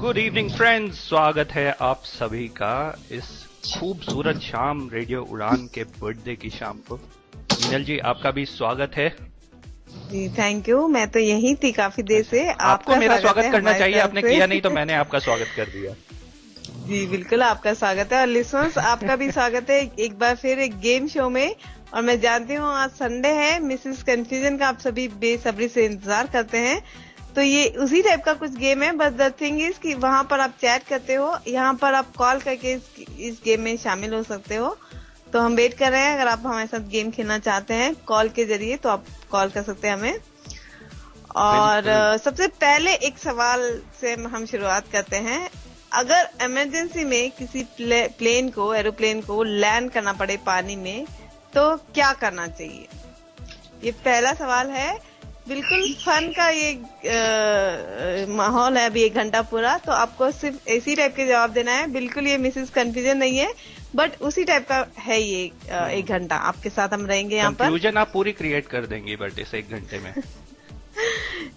Good evening friends, स्वागत है आप सभी का इस खूबसूरत शाम रेडियो उड़ान के बर्थडे की शाम को। मीनल जी, आपका भी स्वागत है। जी थैंक यू। मैं तो यही थी काफी देर से। आपको मेरा स्वागत करना चाहिए, आपने किया नहीं तो मैंने आपका स्वागत कर दिया। जी बिल्कुल, आपका स्वागत है और लिसनर्स आपका भी स्वागत है एक बार फिर एक गेम शो में। और मैं जानती हूँ आज संडे है, मिसेस कंफ्यूजन का आप सभी बेसब्री से इंतजार करते हैं। तो ये उसी टाइप का कुछ गेम है, बट द थिंग इज कि वहां पर आप चैट करते हो, यहाँ पर आप कॉल करके इस गेम में शामिल हो सकते हो। तो हम वेट कर रहे हैं, अगर आप हमारे साथ गेम खेलना चाहते हैं कॉल के जरिए तो आप कॉल कर सकते हैं हमें। और सबसे पहले एक सवाल से हम शुरुआत करते हैं। अगर इमरजेंसी में किसी एरोप्लेन को लैंड करना पड़े पानी में तो क्या करना चाहिए? ये पहला सवाल है। बिल्कुल फन का ये माहौल है अभी 1 घंटा पूरा, तो आपको सिर्फ इसी टाइप के जवाब देना है। बिल्कुल ये मिसेस कंफ्यूजन नहीं है, बट उसी टाइप का है ये 1 घंटा आपके साथ हम रहेंगे यहाँ पर। कंफ्यूजन आप पूरी क्रिएट कर देंगी बट इस 1 घंटे में।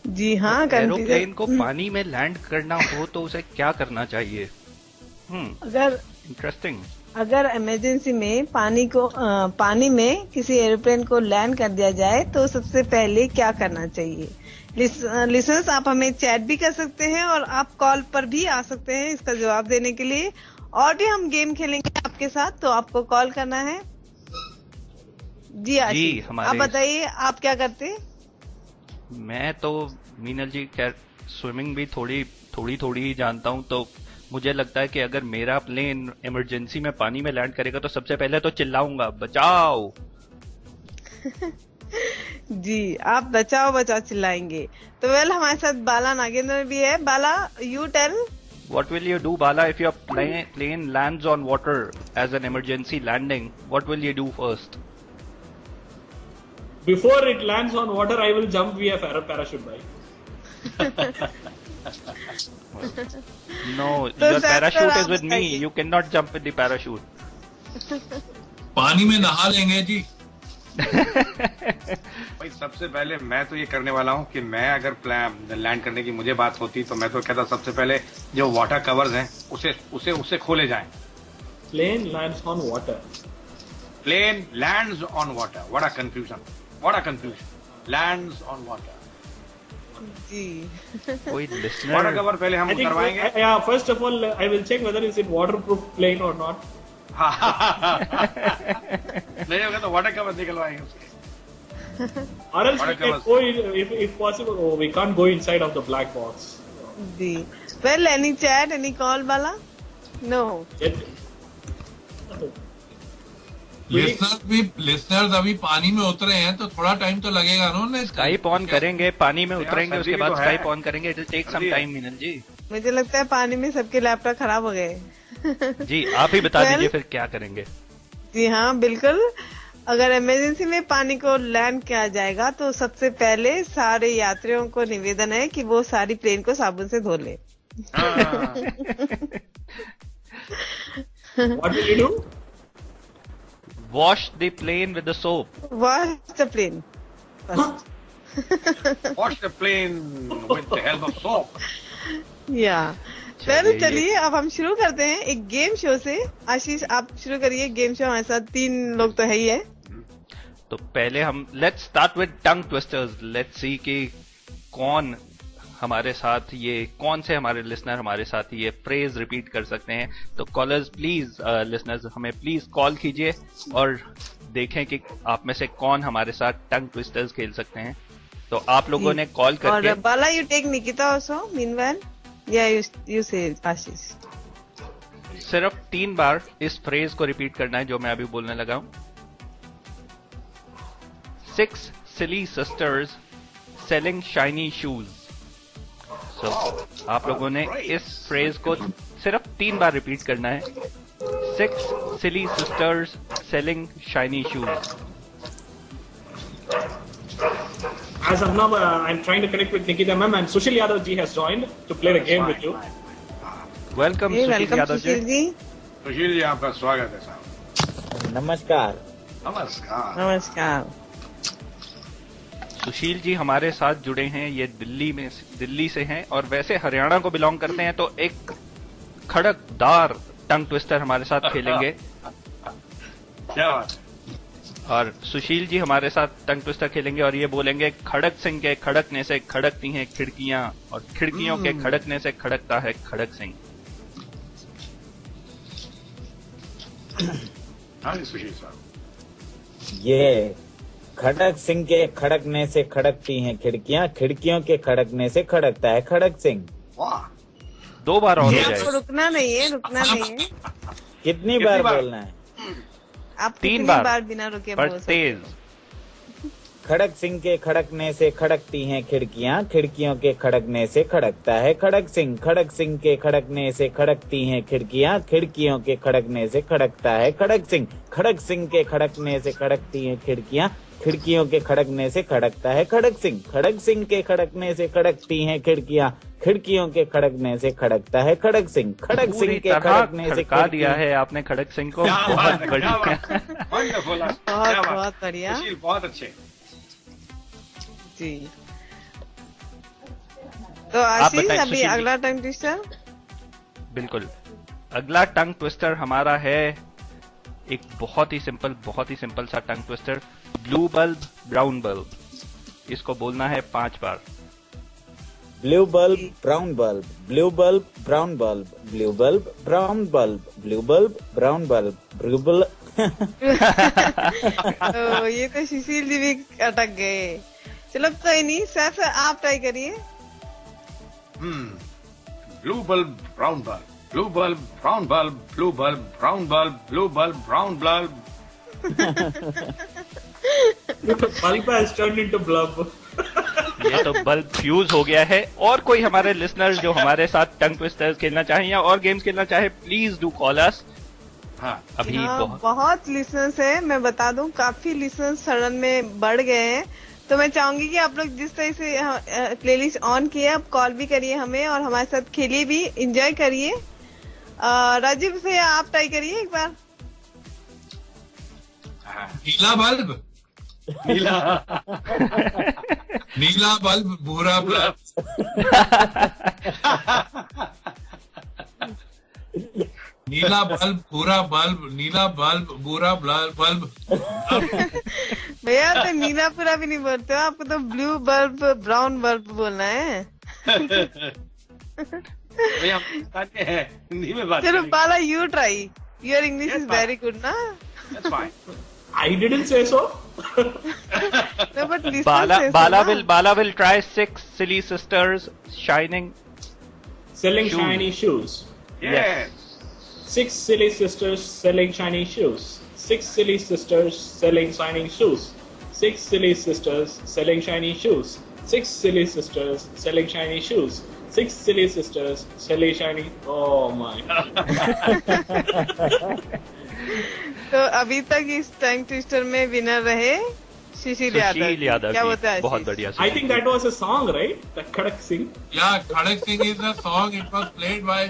जी हाँ, एरोप्लेन को पानी में लैंड करना हो तो उसे क्या करना चाहिए? अगर इंटरेस्टिंग। अगर इमरजेंसी में पानी में किसी एरोप्लेन को लैंड कर दिया जाए तो सबसे पहले क्या करना चाहिए? लिसनर्स आप हमें चैट भी कर सकते हैं और आप कॉल पर भी आ सकते हैं इसका जवाब देने के लिए। और भी हम गेम खेलेंगे आपके साथ, तो आपको कॉल करना है। जी आशीष, आप बताइए आप क्या करते? मैं तो मीनल जी खैर स्विमिंग भी थोड़ी ही जानता हूँ, तो मुझे लगता है कि अगर मेरा प्लेन इमरजेंसी में पानी में लैंड करेगा तो सबसे पहले तो चिल्लाऊंगा, बचाओ। जी, आप बचाओ चिल्लाएंगे। तो हमारे साथ बाला नागेंद्र भी है। Bala, you tell. What will you do, Bala, if your plane lands on water as an emergency landing? What will you do first? Before it lands on water, I will jump via parachute bike. No, your parachute is with me. You cannot jump with the parachute. पानी में नहा लेंगे जी। भाई सबसे पहले मैं तो ये करने वाला हूँ कि मैं अगर लैंड करने की मुझे बात होती तो मैं तो कहता सबसे पहले जो वाटर कवर्स हैं उसे खोले जाएं। Plane lands on water. Plane lands on water. What a confusion. Lands on water. जी कोई लिसनर वाटर कवर पहले हम करवाएंगे। Yeah, first of all, I will check whether is it waterproof plane or not. नहीं होगा तो water cover निकलवाएंगे उसके। Or else we can go if possible. Oh, we can't go inside of the black box. जी, well, any chat, any call, Bala? No. Listeners अभी पानी में उतरे हैं तो थोड़ा टाइम तो लगेगा ना उन्हें। स्काइप ऑन करेंगे, पानी में उतरेंगे, उसके बाद स्काइप ऑन करेंगे। It will take some time Meenal ji. मुझे लगता है पानी में सबके लैपटॉप खराब हो गए। जी आप ही बता दीजिए फिर क्या करेंगे। जी हाँ बिल्कुल, अगर इमरजेंसी में पानी को लैंड किया जाएगा तो सबसे पहले सारे यात्रियों को निवेदन है कि वो सारी प्लेन को साबुन से धो ले। What will you do? Wash the plane with the soap. Wash the plane. Wash the plane with the help of soap. Yeah. चलिए अब हम शुरू करते हैं एक गेम शो से। आशीष आप शुरू करिए गेम शो, हमारे साथ 3 लोग तो है ही है। तो पहले हम let's start with tongue twisters. Let's see कि कौन से हमारे लिसनर हमारे साथ ये फ्रेज रिपीट कर सकते हैं। तो कॉलर्स प्लीज, लिसनर्स हमें प्लीज कॉल कीजिए और देखें कि आप में से कौन हमारे साथ टंग ट्विस्टर्स खेल सकते हैं। तो आप लोगों ने कॉल करके। और Bala, you take Nikita also meanwhile. या यू से आशीष। सिर्फ 3 बार इस फ्रेज को रिपीट करना है जो मैं अभी बोलने लगा हूं। 6 silly sisters selling shiny shoes. So, आप लोगों ने इस फ्रेज को सिर्फ 3 बार रिपीट करना है। 6 silly sisters selling shiny shoes. As of now, I'm trying to connect with Nikita ma'am, and Sushil Yadav ji has joined to play the game with you. Welcome Sushil Yadav ji. Sushil ji आपका स्वागत है साहब। नमस्कार। नमस्कार। नमस्कार। सुशील जी हमारे साथ जुड़े हैं, ये दिल्ली से हैं और वैसे हरियाणा को बिलोंग करते हैं, तो एक खड़कदार टंग ट्विस्टर हमारे साथ खेलेंगे। क्या बात। और सुशील जी हमारे साथ टंग ट्विस्टर खेलेंगे और ये बोलेंगे खड़क सिंह के खड़कने से खड़कती हैं खिड़कियां और खिड़कियों के खड़कने से खड़कता है खड़क सिंह। हाँ सुशील साहब। ये खड़क सिंह के खड़कने से खड़कती हैं खिड़कियां, खिड़कियों के खड़कने से खड़कता है खड़क सिंह। वाह। 2 बार और हो आपको जाए। रुकना नहीं है, रुकना नहीं है। कितनी बार बोलना है? आप 3 कितनी बार बार बिना रुके पर बोल सकते हैं। तेज। खड़क सिंह के खड़कने से खड़कती हैं खिड़कियां, खिड़कियों के खड़कने से खड़कता है खड़क सिंह। खड़क सिंह के खड़कने से खड़कती हैं खिड़कियां, खिड़कियों के खड़कने से खड़कता है खड़क सिंह। खड़क सिंह के खड़कने से खड़कती हैं खिड़कियां, खिड़कियों के खड़कने से खड़कता है खड़क सिंह। खड़क सिंह के खड़कने से खड़कती हैं खिड़कियां, खिड़कियों के खड़कने से खड़कता है खड़क सिंह। खड़क सिंह के खड़कने से खड़का दिया है आपने खड़क सिंह को। बहुत बढ़िया। वंडरफुल। बहुत बढ़िया सुशील बहुत अच्छे। जी। तो आशीष बताएं, अभी सुशील जी। अगला टंग ट्विस्टर। बिल्कुल, अगला टंग ट्विस्टर हमारा है एक बहुत ही सिंपल सा tongue twister. Blue bulb brown bulb, इसको बोलना है 5 बार। Blue bulb brown bulb, blue bulb brown bulb, blue bulb brown bulb, blue bulb brown bulb, blue bulb. तो ये तो सुशील जी भी अटक गए। चलो कोई नहीं, सर आप ट्राई करिए। Blue bulb brown bulb, blue bulb brown bulb, blue bulb brown bulb, blue bulb brown bulb. Bulb has turned into blub. ये तो बल्ब फ्यूज हो गया है। और कोई हमारे लिसनर्स जो हमारे साथ टंग ट्विस्टर्स खेलना चाहें या और गेम्स खेलना चाहे, प्लीज डू कॉल अस। हाँ अभी हाँ, बहुत लिसनर्स है, मैं बता दूं काफी लिसनर्स सडन में बढ़ गए हैं। तो मैं चाहूंगी कि आप लोग जिस तरह से प्लेलिस्ट ऑन किए, आप कॉल भी करिए हमें और हमारे साथ खेलिए भी, एंजॉय करिए। राजीव से आप ट्राई करिए एक बार। नीला बल्ब, नीला नीला बल्ब भूरा बल्ब, नीला बल्ब भूरा बल्ब, नीला बल्ब भूरा बल्ब। भैया तो नीला पूरा भी नहीं बोलते हो, आपको तो ब्लू बल्ब ब्राउन बल्ब बोलना है। भैया हम हैं, हिंदी में बात चलो करेंगे। Bala, you try, your English is very good ना। That's fine. I didn't say so. No, but listen Bala, says Bala so, will Bala will try 6 silly sisters shining. Selling Shoes. shiny shoes. Yes. 6 silly sisters selling shiny shoes. 6 silly sisters selling shiny shoes. 6 silly sisters selling shiny shoes. 6 silly sisters selling shiny shoes. 6 silly sisters selling shiny. Oh my. तो अभी तक इस tongue twister में winner रहे सुशील यादव। क्या जी, बोलते हैं बहुत आशीष? बढ़िया। I think that was a song, right? The Khadak Singh. Yeah, Khadak Singh is a song. It was played by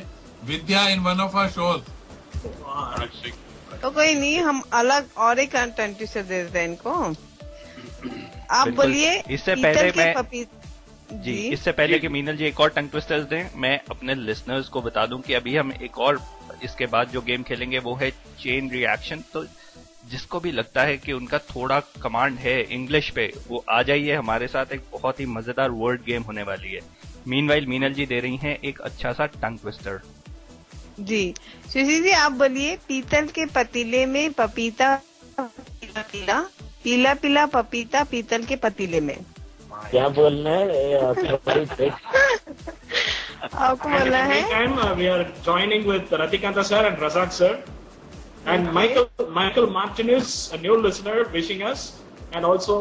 Vidya in one of our shows. तो कोई नहीं, हम अलग और एक टंग ट्विस्टर दे देते हैं इनको। आप बिल्कुल। बोलिए। इससे पीतल पहले के मैं जी, इससे पहले कि मीनल जी एक और टंग ट्विस्टर्स दें, मैं अपने लिसनर्स को बता दूं कि अभी हम एक और इसके बाद जो गेम खेलेंगे वो है चेन रिएक्शन। तो जिसको भी लगता है कि उनका थोड़ा कमांड है इंग्लिश पे, वो आ जाइए हमारे साथ। एक बहुत ही मजेदार वर्ड गेम होने वाली है। मीनवाइल मीनल जी दे रही हैं एक अच्छा सा टंग ट्विस्टर। जी सुशील जी, आप बोलिए। पीतल के पतीले में पपीता पीला पीला, पीला पीला पपीता पीतल के पतीले में। क्या बोलना है? आपको बोलना है। Meantime, we are joining with Ratikanta sir and Razak sir. And Michael Martinez, a new listener, wishing us. And also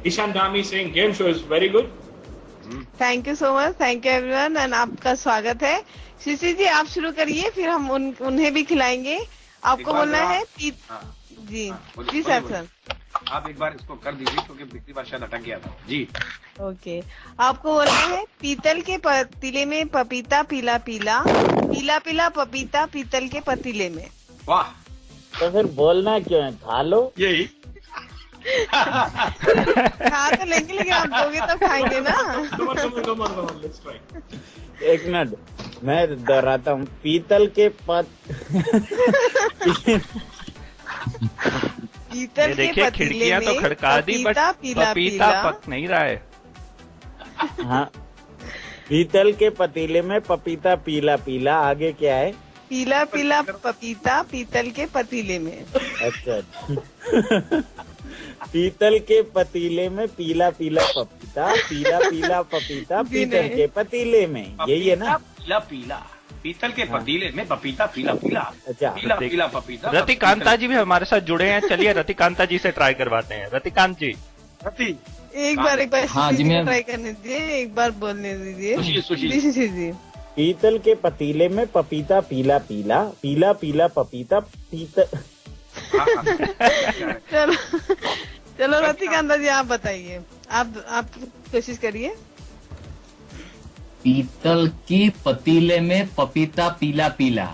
Ishan Dami saying game show is very good. Thank you so much, thank you everyone, and आपका स्वागत है। सुशील जी आप शुरू करिए, फिर हम उन्हें भी खिलाएंगे। आपको बोलना है जी जी सर। आप एक बार इसको कर दीजिए क्योंकि पिछली बार शायद अटक गया था जी। ओके, आपको बोलना है पीतल के पतीले में पपीता पीला पीला, पीला पीला पपीता पीतल के पतीले में। वाह, तो फिर बोलना क्यों है? खा लो। यही खा तो लेंगे लेकिन आप दोगे तो खाएंगे ना। Come on, let's try. एक मिनट, मैं दोहराता हूँ। पीतल के पीतल ये के देखिए पतीले खिड़कियां तो में खड़का दी, बट पपीता पपीता पक नहीं रहा है। हाँ, पीतल के पतीले में पपीता पीला पीला, आगे क्या है? पीला पीला पपीता पीतल के पतीले में। अच्छा। पीतल के पतीले में पीला पीला पपीता, पीला पीला पपीता पीतल के पतीले में, यही है ना? पीला पीला पीतल के पतीले में पपीता पीला पीला। अच्छा, पीला पीला पपीता। रतिकांता जी भी हमारे साथ जुड़े हैं, चलिए रतिकांता जी से ट्राई करवाते हैं। रतिकांत जी, रति एक बार हाँ जी, मैं ट्राई करने दीजिए, एक बार बोलने दीजिए। सुशील जी। पीतल के पतीले में पपीता पीला पीला, पीला पीला पपीता पीतल। चलो चलो रतिकांता जी आप बताइए, आप कोशिश करिए। पीतल की पतीले में पपीता पीला पीला,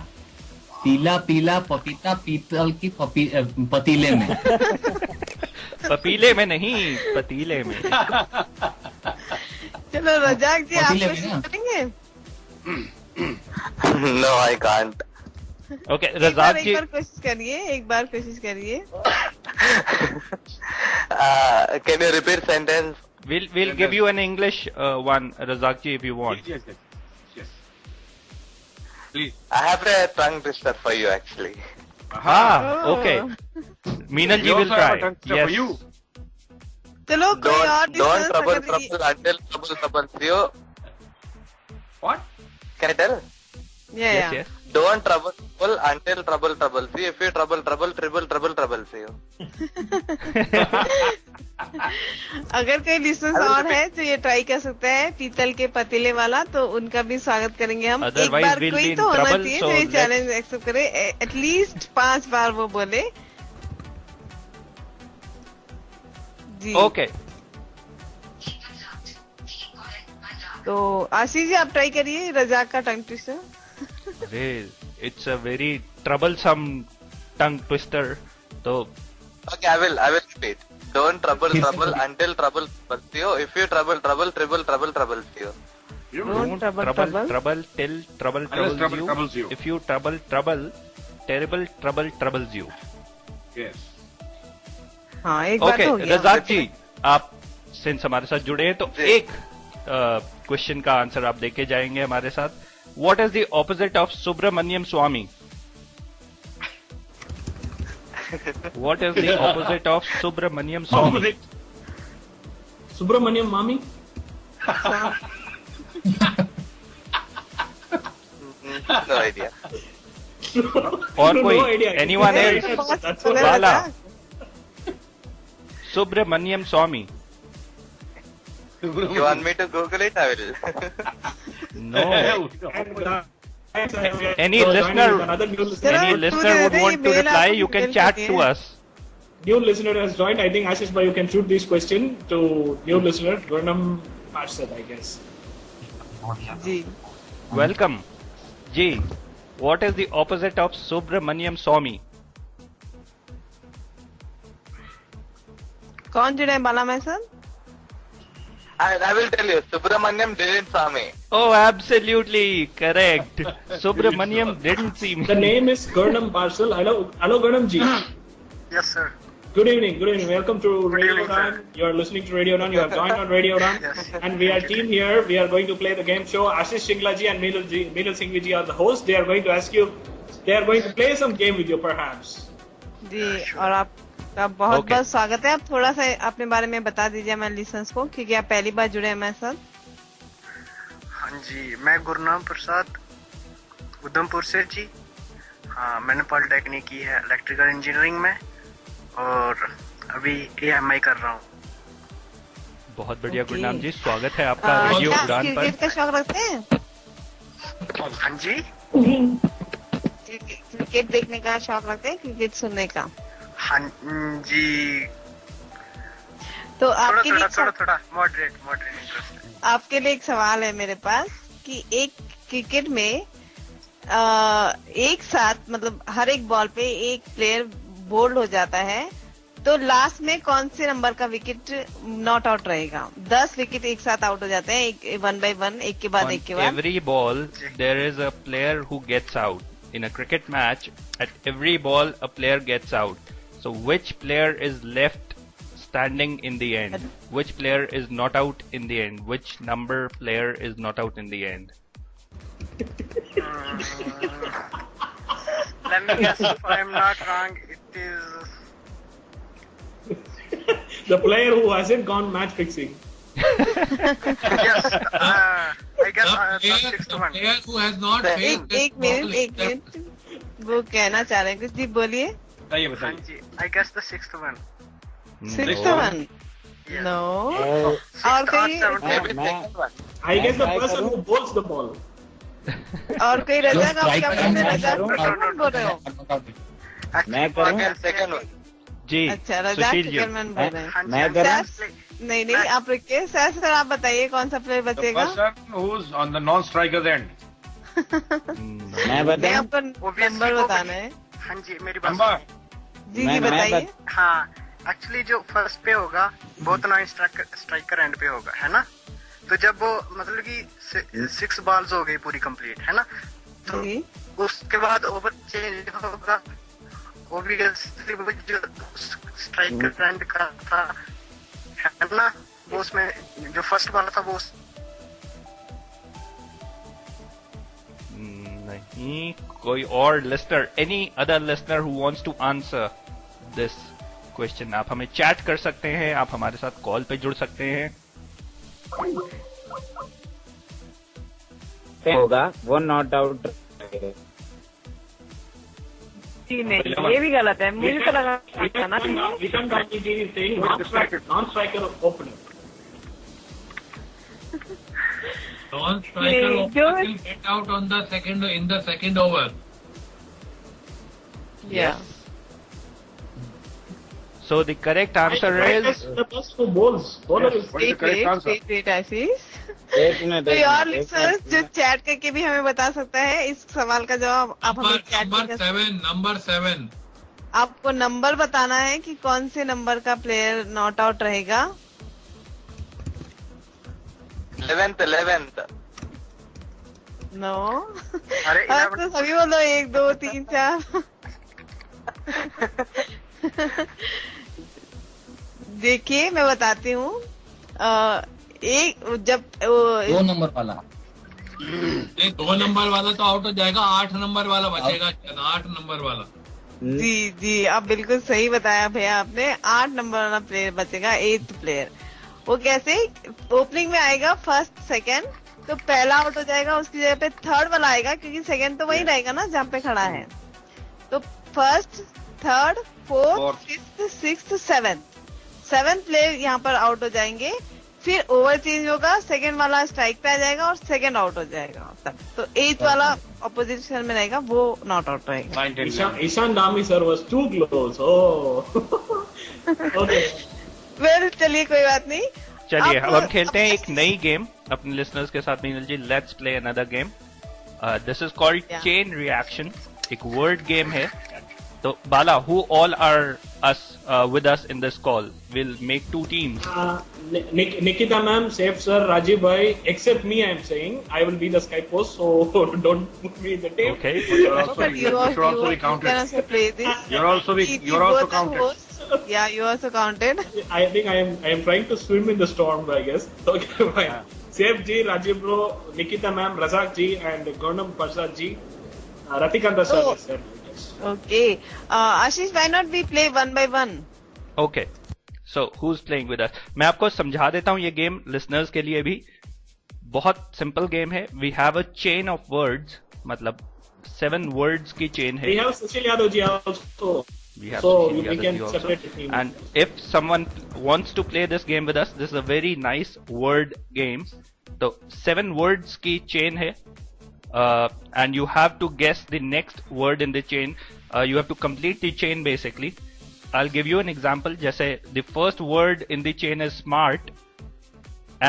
पीला पीला पपीता पीतल की पतीले में। पपीले में नहीं, पतीले में। चलो रजाक जी आप पतीले में कोशिश ना? करेंगे? No, I can't. ओके एक रजाक जी, बार कोशिश करिए, एक बार कोशिश करिए। Can you repeat sentence? we'll give you an English one, Razak ji, if you want. Yes. Please. I have a tongue twister for you actually. हाँ, okay. Meenal ji We will also have a try. tongue twister for Yes. you. चलो कोई और Don't distance trouble अगर ये- until trouble you. What? Can I tell? Yeah, Yes, yeah. yes. Don't trouble until trouble you. If you trouble you. अगर कोई listeners और है तो ये ट्राई कर सकता है पीतल के पतीले वाला, तो उनका भी स्वागत करेंगे हम। एक Otherwise बार we'll be कोई in तो होना trouble, चाहिए so जो ये let's- चैलेंज एक्सेप्ट करे, एटलीस्ट 5 बार वो बोले। जी Okay. तो आशीष जी आप ट्राई करिए रजाक का टंग ट्विस्टर। अरे it's a very troublesome tongue twister. तो Okay, I will repeat. Don't trouble until trouble you. If you trouble you. Don't trouble till trouble Unless trouble you. troubles you. If you trouble, terrible trouble troubles you. Yes. हाँ एक बार okay तो हो गया। रजाक जी, आप since हमारे साथ जुड़े हैं तो जी। एक क्वेश्चन का आंसर आप देके जाएंगे हमारे साथ। What is the opposite of Subramaniam Swamy? What is the opposite of Subramaniam Swamy? Subramaniam Mami? No idea. और No कोई idea. Anyone Very else? fast That's बोला what- वाला Razak. Subramaniam Swamy? You want me to Google it? I will. No. Any listener would want to reply, you can chat to us. New listener has joined. I think Ashish bhai, you can shoot this question to new listener Gurnam Parsad, I guess. जी Welcome. जी, what is the opposite of Subramaniam Swami? कौन जुड़ा है बाला में sir? I will tell you. Subramaniam didn't saw me. Oh, absolutely correct. Subramaniam didn't see me. The name is Gurnam Parsal. Hello Gurnam ji. Yes, sir. Good evening. Welcome to Radio evening, Run. sir. You are listening to Radio Run. You have joined on Radio Run. Yes. And we are team here. We are going to play the game show. Ashish Shingla ji and Meenal Singhvi ji are the hosts. They are going to ask you. They are going to play some game with you, perhaps. जी और आपका बहुत Okay. बहुत स्वागत है। आप थोड़ा सा अपने बारे में बता दीजिए हमारे लिसनर्स को, क्योंकि आप पहली बार जुड़े हैं हमारे साथ। हाँ जी, मैं गुरनाम प्रसाद उधमपुर से जी। हाँ, मैंने पॉलिटेक्निक की है इलेक्ट्रिकल इंजीनियरिंग में और अभी AMI कर रहा हूँ। बहुत बढ़िया Okay. गुरनाम जी, स्वागत है आपका रेडियो क्या उड़ान पर। क्रिकेट का शौक रखते हैं? हाँ जी, क्रिकेट देखने का शौक रखते हैं, क्रिकेट सुनने का? हाँ जी, तो थोड़ा आपके लिए थोड़ा मॉडरेट इंटरेस्ट है। आपके लिए एक सवाल है मेरे पास कि एक क्रिकेट में एक साथ मतलब हर एक बॉल पे एक प्लेयर बोल्ड हो जाता है, तो लास्ट में कौन से नंबर का विकेट नॉट आउट रहेगा? 10 विकेट एक साथ आउट हो जाते हैं, एक 1 by 1, एक के बाद एक के बाद। Every ball there is a player who gets out. In a cricket match, at every ball a player gets out. So which player is left standing in the end? Which player is not out in the end? Which number player is not out in the end? Let me guess, if I'm not wrong, it is... The player who hasn't gone match fixing. Yes, I guess the sixth the one. player who has not faced एक minute, वो कहना चाह रहे हैं कुछ, जी बोलिए। बताइए हाँ बताइए। जी, I guess the sixth one. 6th one? Yes. No. Sixth और or कोई seventh Maybe one. second one. I guess the try person करूं? who bowls the ball. और कोई रजक, आप क्या बोल रहे हैं? रजक करूं? कौन बोल रहे हो? मैं करूं? Second one. जी, अच्छा, रजक सुशील जी। सुकेलमैन बोल रहे हैं। हाँ जी, मैं हाँ जी, करूं? actually, नहीं, आप रुकिए सर, आप बताइए कौन सा प्लेयर The बचेगा? person who's on the non-striker's end. मैं नहीं, बताऊं? आपको Obviously नंबर वो बताना है। हाँ जी, मेरी बात Number. सुनिए। जी मैं बताइए। हाँ, एक्चुअली जो फर्स्ट पे होगा वो तो नॉन स्ट्राइकर एंड पे होगा, है ना? तो जब वो मतलब कि 6 बॉल्स हो गई पूरी कंप्लीट, है ना? तो जी। उसके बाद ओवर चेंज होगा, ऑब्वियसली वो जो स्ट्राइकर एंड का था, है ना? वो उसमें जो फर्स्ट वाला था वो नहीं, कोई और listener, any other listener who wants to answer this question, आप हमें चैट कर सकते हैं, आप हमारे साथ कॉल पे जुड़ सकते हैं। होगा वो नॉट आउट। जी नहीं, ये भी गलत है, मुझे तो लगा था ना। Vishan Gandhi ji is saying non-striker opener. non-striker नहीं, opener will get out on the second over. Yeah. So the correct answer is The person who bowls. Bowler is What is the correct answer? Wait, आशीष। एक minute, कोई एक और minute, एक listeners minute. जो chat करके भी हमें बता सकता है इस सवाल का जवाब, आप हमें चैट करके Number 7. आपको नंबर बताना है कि कौन से नंबर का प्लेयर नॉट आउट रहेगा। 11th. नो, अरे अब तो सभी बोलो 1 2 3 4। देखिए मैं बताती हूँ, एक जब 2 नंबर वाला। नहीं, 2 नंबर वाला तो आउट हो जाएगा, 8 नंबर वाला बचेगा, 8 नंबर वाला। जी आप बिल्कुल सही बताया भैया आपने, 8 नंबर वाला प्लेयर बचेगा, 8th प्लेयर। वो कैसे ओपनिंग में आएगा, फर्स्ट सेकंड, तो पहला आउट हो जाएगा, उसकी जगह पे थर्ड वाला आएगा, क्योंकि सेकंड तो वही रहेगा ना जहाँ पे खड़ा है। तो first, third, fourth, fifth, sixth, seventh player यहाँ पर आउट हो जाएंगे। फिर ओवर चेंज होगा, सेकंड वाला स्ट्राइक पे आ जाएगा और सेकंड आउट हो जाएगा तब। तो 8th वाला अपोजिशन में रहेगा, वो नॉट आउट रहेगा। Ishan Dami sir was too close. Oh. Okay. Well चलिए कोई बात नहीं। चलिए आप- अब हम खेलते हैं एक नई गेम अपने लिसनर्स के साथ। Meenal ji, let's play another game. This is called Yeah. Chain reaction, एक वर्ड गेम है। तो Bala, who all are us with us in this call? Will make 2 teams. Nikita ma'am, Saif sir, Rajiv bhai, except me, I am saying I will be the Skype host, so don't put me in the team. Okay. You're also, But you should also be can counted. also play this. You're also Both are counted. hosts. Yeah, you also counted. I think I am trying to swim in the storm, I guess. Okay, fine. Saif ji, Rajiv bro, Nikita ma'am, Razak ji, and Gaunam Prasad ji, Ratikanta sir. Oh. Sir, yes. Okay. Ashish, why not we play 1 by 1? Okay, so who's playing with us? मैं आपको समझा देता हूं ये game listeners के लिए भी। बहुत सिंपल गेम है। We have a chain of words, मतलब 7 वर्ड्स की चेन है। We have Sushil Yadav ji also. We have So Sushil we Yadav can ji also. separate the team. And if someone wants to play this game with us, this is a very nice word game. So 7 words की chain है, and you have to guess the next word in the chain. You have to complete the chain basically. I'll give you an example. जैसे the first word in the chain is smart,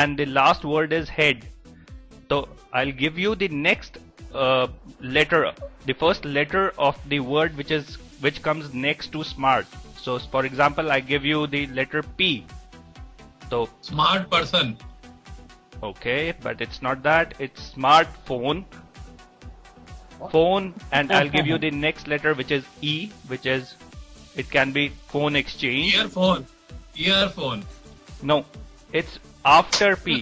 and the last word is head. So I'll give you the next letter, the first letter of the word which comes next to smart. So for example, I give you the letter P. So smart person. okay, but it's not that. It's smartphone. Phone, and I'll give you the next letter, which is E, which is, it can be phone exchange. Earphone. Earphone. No, it's after P.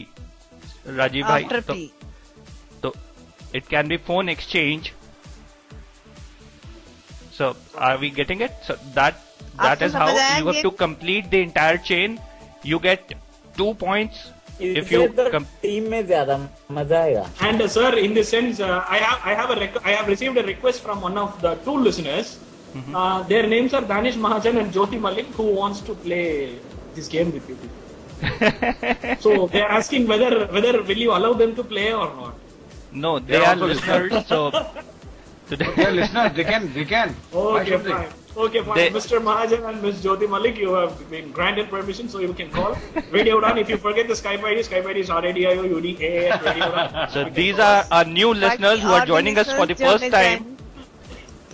Rajiv bhai. After तो, P. तो it can be phone exchange. So are we getting it? So that आपको is how समझ आया you have ये? to complete the entire chain. You get 2 points if you team में ज्यादा मजा आएगा. And sir, in this sense, I have received a request from one of the two listeners. Their names are Danish Mahajan and Jyoti Malik, who wants to play this game with you. So they are asking whether will you allow them to play or not. No, they are also listeners. So They're listeners. They can. Why Okay, should they? fine. Okay, fine. They- Mr. Mahajan and Ms. Jyoti Malik, you have been granted permission, so you can call. Radio Udan, if you forget the Skype ID is RADIO UDA at Radio Udan. So these are our new listeners who are joining us for the first time.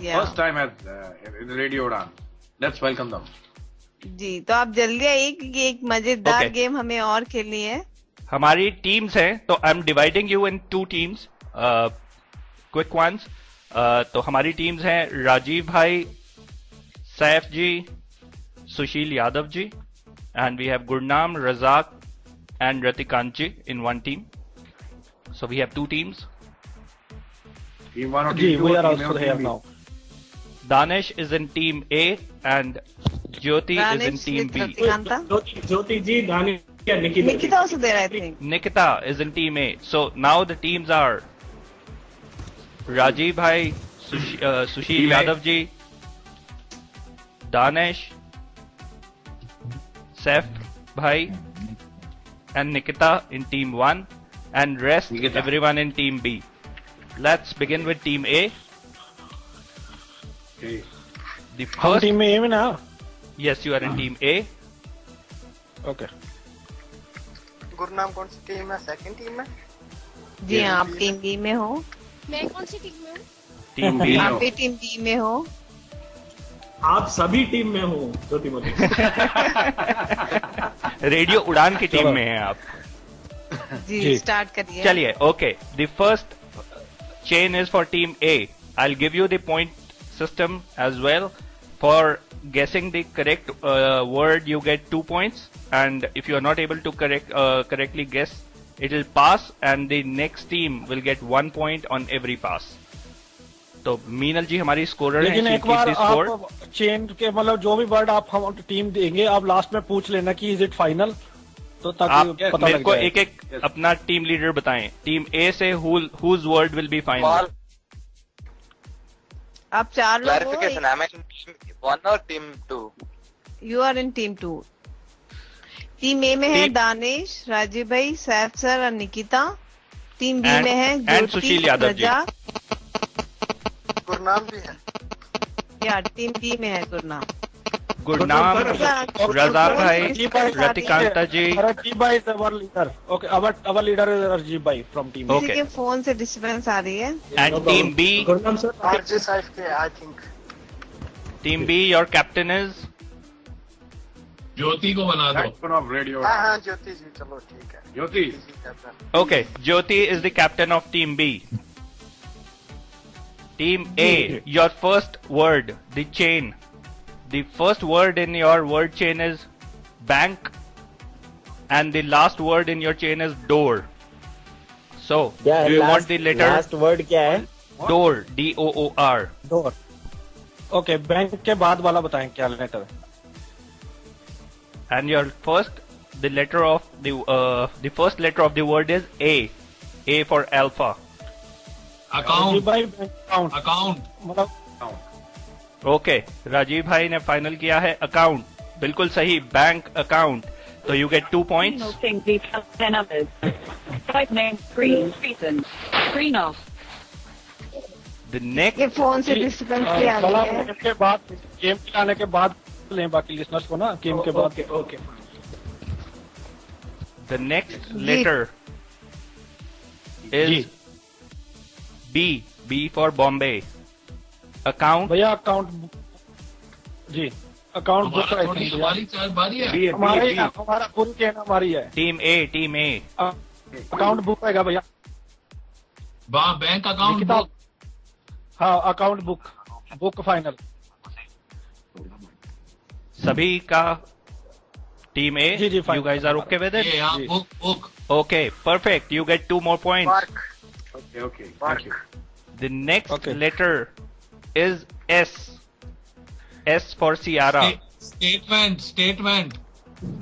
Yeah. First time at in Radio Udan. Let's welcome them. जी, तो आप जल्दी आइए क्योंकि एक मजेदार Okay. Game हमें और खेलनी है. हमारी टीम्स हैं, तो I am dividing you in 2 teams, quick ones. तो हमारी टीम्स हैं राजीव भाई, Saif ji, Sushil Yadav ji, and we have Gurnam, Razak and Ratikant ji in 1 team. So we have 2 teams. Team 1 or Team 2 we or are Team A or also Team here B? now. Danish is in team A and Jyoti is in Danish team with B. Ratikanta. Jyoti ji, Danish, and Nikita. Nikita also there, I think. Nikita is in team A. So now the teams are Rajiv bhai, Sushil Team A. Yadav ji, Danish, Saif bhai, and Nikita in team 1, and rest Nikita. everyone in team B. Let's begin with team A. Okay. The हम first, team में ये में ना. yes, you are in team A. Okay. Gurnam कौन सी team है? Second team में. जी हाँ, आप टीम बी में हो. मैं कौन सी टीम में हूँ? Team B. आप भी टीम बी में हो. आप सभी टीम में हो, ज्योति मलिक. रेडियो उड़ान की टीम में हैं आप. जी, जी. स्टार्ट करिए. चलिए, okay. The first chain is for team A. I'll give you the point system as well. For guessing the correct word, you get 2 points, and if you are not able to correctly guess, it will pass, and the next team will get 1 point on every pass. तो मीनल जी हमारी scorer हैं. लेकिन she'll एक keep bar the score. आप chain के मतलब जो भी वर्ड आप हम टीम देंगे, आप लास्ट में पूछ लेना कि इज इट फाइनल, तो आप ताकि पता मेरे लग को जाए. एक एक अपना टीम लीडर बताएं. टीम ए से whose word will be final? Small आप 4 लोग हो. clarification. Am I in team 1 or team 2? You are in team 2. Team A में है टीम- दानिश, राजीव भाई, सैफ सर और निकिता. टीम बी And- में है and ज्योति, सुशील यादव जी. रजा. गुरनाम भी है. या टीम बी में है गुरनाम. गुरनाम, रजा भाई, रतिकांता जी. Rajiv bhai is our leader. Okay, our leader is Rajiv bhai from team. Okay. किसी के फोन से डिस्टर्बेंस आ रही है. And team B, Gurnam sir, RJ Saif के I think. team B, your captain is Jyoti को बना दो. Captain of Radio हाँ Udan. हाँ ज्योति जी, चलो ठीक है. Jyoti. जी, captain. okay. Jyoti is the captain of team B. Team A, your first word, the chain. The first word in your word chain is bank, and the last word in your chain is door. So, क्या do you want the letter last word क्या है? door? DOOR. Door. Okay, bank के बाद वाला बताएं क्या letter. And your first, the letter of the first letter of the word is A. A for alpha. Rajiv account. भाई bank account account. मतलब okay, Rajiv भाई ने फाइनल किया है अकाउंट. बिल्कुल सही, बैंक अकाउंट. तो you get 2 points. Noting details and numbers. Type name, screen, reason. Screen off. The next, ये फोन से डिस्टर्बेंस भी आ वाला रही है. गेम के बाद, गेम खिलाने के बाद लें बाकी लिसनर्स को ना, गेम के बाद. okay, okay. the next letter is G. B. B for Bombay. Account. भैया अकाउंट. जी, अकाउंट बुक हमारा थोड़ी हमारी चार बारी है। हमारा पूरी टीम हमारी है। टीम ए अकाउंट बुक रहेगा भैया। Bank account book. हाँ अकाउंट बुक फाइनल। सभी का टीम ए। जी, you guys are okay with it? Book. Okay perfect, you get 2 more points. Okay, thank you. The next letter is S. S for Sierra. Statement.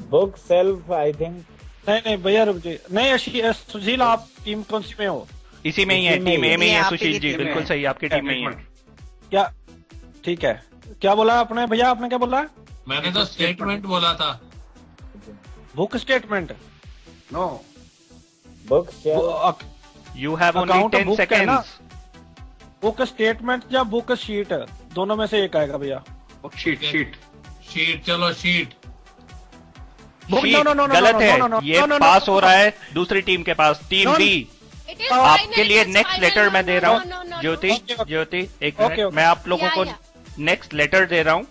Book self I think. नहीं भैया रुक जी, नहीं सुशील आप team कौन सी में हो? इसी में ही है, टीम ए में ही है सुशील जी, बिल्कुल सही, आपकी टीम में ही है। क्या ठीक है, क्या बोला आपने भैया? आपने क्या बोला? मैंने तो स्टेटमेंट बोला था। Book statement. No, book you have only 10 seconds. Book statement या बुक शीट, दोनों में से एक आएगा भैया। शीट। चलो शीट। गलत है, ये पास हो रहा है दूसरी टीम के पास। टीम बी आपके लिए नेक्स्ट लेटर मैं दे रहा हूँ। ज्योति एक मिनट, मैं आप लोगों को नेक्स्ट लेटर दे रहा हूँ।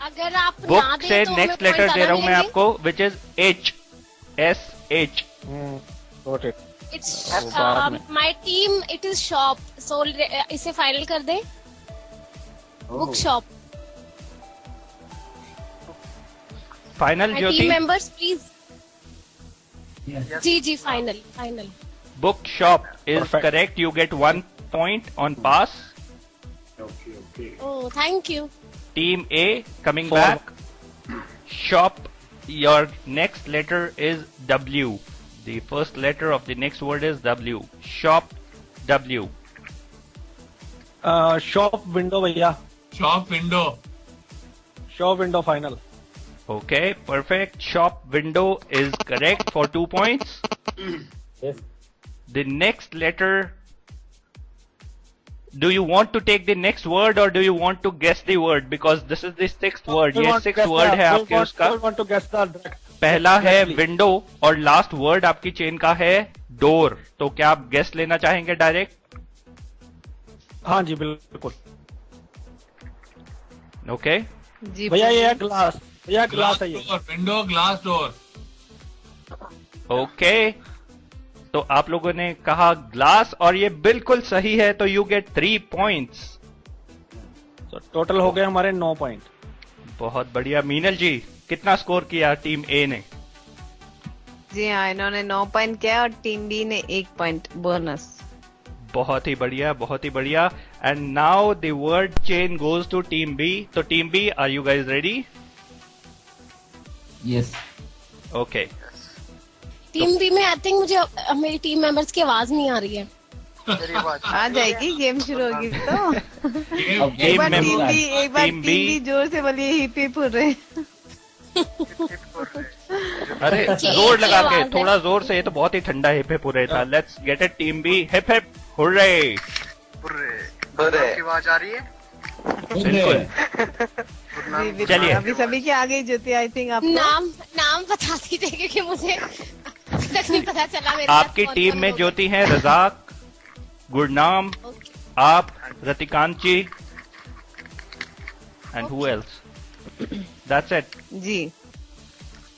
अगर आप बुक से नेक्स्ट लेटर दे रहा हूँ मैं आपको, which is H. SH. It's my team. It is shop. So इसे फाइनल कर दे। Book shop. Final Jyoti. Team members please. जी final. Book shop is correct. You get 1 point on pass. Okay. Oh, thank you. Team A coming back. Shop. Your next letter is W. The first letter of the next word is W. Shop. W. Shop window भैया। Shop window final. Okay, perfect. Shop window is correct for 2 points. Yes. The next letter. Do you want to take the next word or do you want to guess the word? Because this is the 6th word. ये 6th word है आपके उसका। पहला है window और last word आपकी chain का है डोर। तो क्या आप गेस लेना चाहेंगे डायरेक्ट? हाँ जी बिल्कुल। ओके जी भैया ये ग्लास। भैया ग्लास है ये। Window glass door. ओके तो आप लोगों ने कहा ग्लास और ये बिल्कुल सही है, तो यू गेट 3 points. तो टोटल हो गए हमारे 9 पॉइंट। बहुत बढ़िया। मीनल जी कितना स्कोर किया टीम ए ने? जी हाँ, इन्होंने 9 पॉइंट किया और टीम बी ने 1 पॉइंट बोनस। बहुत ही बढ़िया, बहुत ही बढ़िया। And now the word chain goes to team B. तो team B, are you guys ready? Yes. Okay. Team B में आई थिंक मुझे मेरी टीम मेंबर्स की आवाज नहीं आ रही है। आ जाएगी, गेम शुरू होगी तो। एक बार टीम बी जोर से बोलिए, हिप हिप हुर्रे। अरे जोर लगा के, थोड़ा जोर से। ये तो बहुत ही ठंडा हिप हिप हुर्रे था। Let's get it team B, hip hip hurray. की आवाज आ रही है? बिल्कुल। चलिए अभी सभी की आ गई ज्योति, आई थिंक आप नाम बता दीजिए क्योंकि मुझे तक नहीं पता चला। मेरे आपकी टीम में ज्योति है, रजाक, गुरनाम, आप, रतिकांची and who else? That's it. जी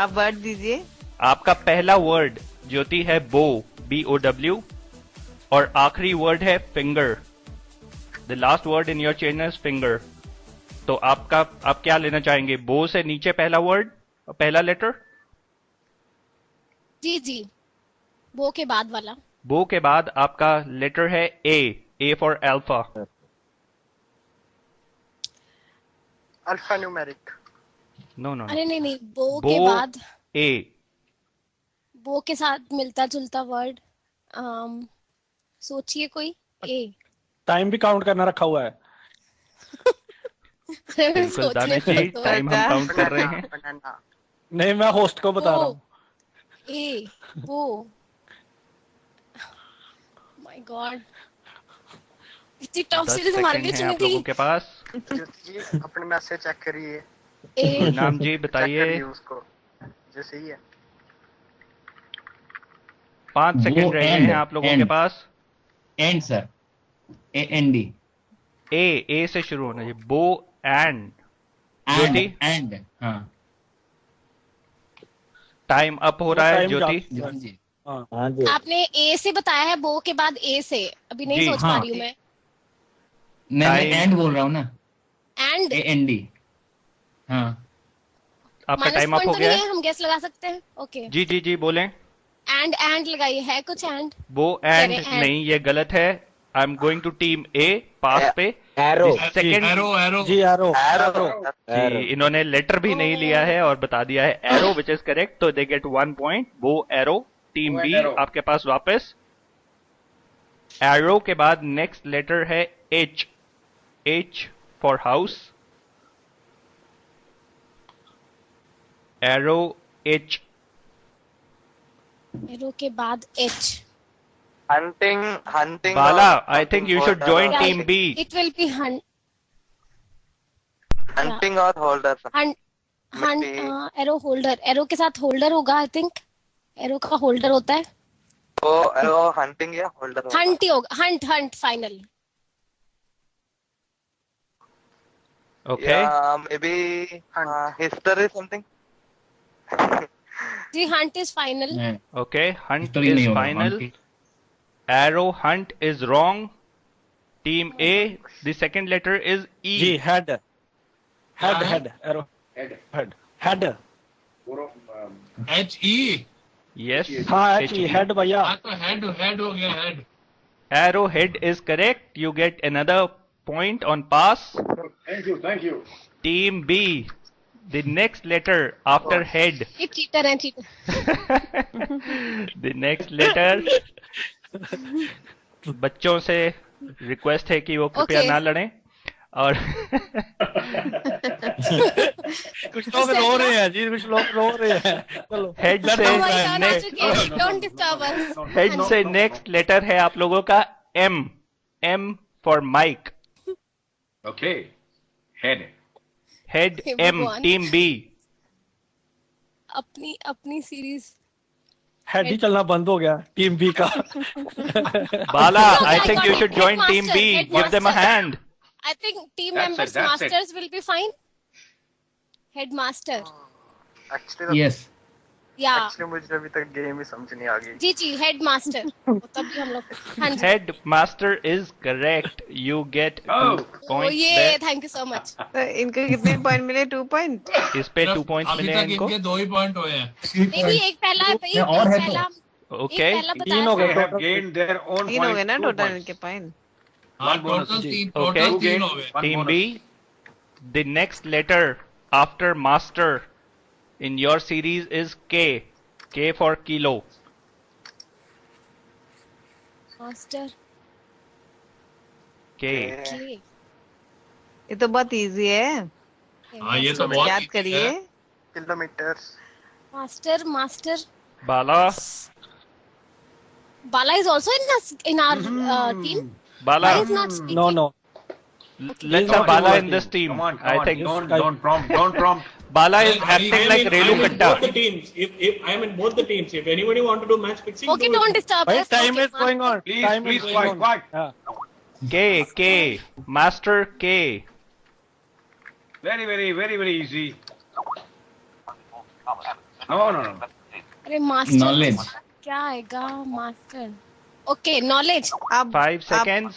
अब वर्ड दीजिए। आपका पहला वर्ड ज्योति है बो, BOW, और आखिरी वर्ड है finger. The last word in your chain is finger. तो आप क्या लेना चाहेंगे? बो से नीचे पहला वर्ड, पहला लेटर? जी बो के बाद वाला। बो के बाद आपका लेटर है A for alpha. Alpha numeric. No अरे नहीं, बो के बाद A। बो के साथ मिलता जुलता वर्ड। सोचिए कोई। ए। टाइम भी काउंट करना रखा हुआ है। बिल्कुल दानिश जी, टाइम हम काउंट कर रहे हैं। नहीं, मैं होस्ट को बता रहा हूँ। ए वो माय गॉड, इतनी टफ सीरीज हमारे लिए चुनी थी। लोगों के पास अपने मैसेज चेक करिए। नाम जी बताइए। उसको जैसे ही है 5 सेकंड रह गए हैं आप लोगों के पास। And sir, AND। ए से शुरू होना चाहिए। बो एंड ज्योति एंड हाँ टाइम अप हो रहा है टाइम ज्योति। जी हाँ जी। आपने ए से बताया है, बो के बाद ए से, अभी नहीं जी, सोच पा रही हूँ मैं। मैं Time- एंड बोल रहा हूँ ना, एंड AND। हाँ आपका माइनस टाइम अप पॉइंट हो तो गया नहीं है। है, हम गेस लगा सकते हैं। ओके, जी जी जी बोलें। एंड लगाइए, है कुछ एंड? वो एंड रहे हैं। नहीं, ये गलत है। I am going to team A pass पे। एरो। सेकंड एरो जी एरो। जी, इन्होंने लेटर भी नहीं लिया है और बता दिया है एरो, विच इज करेक्ट, तो दे गेट 1 पॉइंट। वो एरो। टीम बी आपके पास वापस। एरो के बाद नेक्स्ट लेटर है H. H for house. Arrow H. Arrow के बाद एच। hunting बाला, or I think you should holder join or team B. It will be hunting or holder arrow holder. Arrow के साथ holder होगा I think. Arrow का holder होता है। वो hunting या holder होगा। हंट ही होगा। Hunt final. Okay Yeah, maybe history something. जी, hunt is final. Okay, hunt History नहीं इज होगा, final. hunt। Arrow hunt is wrong. Team A, the second letter is E. जी head. Head arrow. Head. HE। Yes, हाँ head भैया। हाँ तो head हो गया head. Arrow head is correct. You get another point on pass. Thank you. Team B, the next letter after head. ये cheater है, cheater. The next letter. बच्चों से रिक्वेस्ट है कि वो कृपया Okay. ना लड़ें और कुछ लोग रो रहे हैं जी, कुछ लोग रो रहे हैं। चलो हेड से हमारी टर्न आ नेक्स्ट चुकी है, डोंट डिस्टर्ब अस। हेड से नेक्स्ट लेटर है आप लोगों का M. M for mike. Okay, head. Head हे एम। भगवान। Team B. अपनी सीरीज। हेड ही चलना बंद हो गया टीम बी का। Bala, No, I I think got you it. Should join team Headmaster, B. Give them a headmaster. Hand. I think team That's it, members that's it. Masters will be fine. Headmaster. Actually yes या मुझे अभी तक game ही समझ नहीं आ गई। जी जी, हेडमास्टर। तभी हम लोग। हाँ जी। Headmaster is correct. You get 2 ओ पॉइंट्स ये, there. Thank you so much. तो इनको कितने पॉइंट मिले? 2 पॉइंट। इस पे 2 पॉइंट्स अभी मिले हैं तक इनको। इनके 2 ही पॉइंट हुए हैं। नहीं भी एक पहला एक और है तो। पहला ओके, एक पहला तीन हो बताया गए। था। They have gained their own 3 हो गए ना points, 2 टोटल points. इनके पॉइंट। हाँ One bonus, टोटल जी। 3 Okay. टोटल Two 3 games, हो गए। one team bonus. B, the next letter after master in your series is K. K for kilo. Master K. K. ये तो बहुत easy है, हाँ ये तो बहुत याद easy करिए। है। Kilometre. Master Bala. Bala is also in our team. Bala. Why is not speaking? No no. Let's have Bala in this team. Come on, I think don't prompt. Bala is I acting am like in Relu both the Katta. teams. If I am in both the teams, if anybody want to do match fixing, Okay, do it. don't disturb भाई us. Time Okay, is going on. Please, time please, is quiet, going on. quiet. K. Master K. Very easy. No. अरे master Knowledge. क्या आएगा? Master. Okay, knowledge. आप 5 seconds.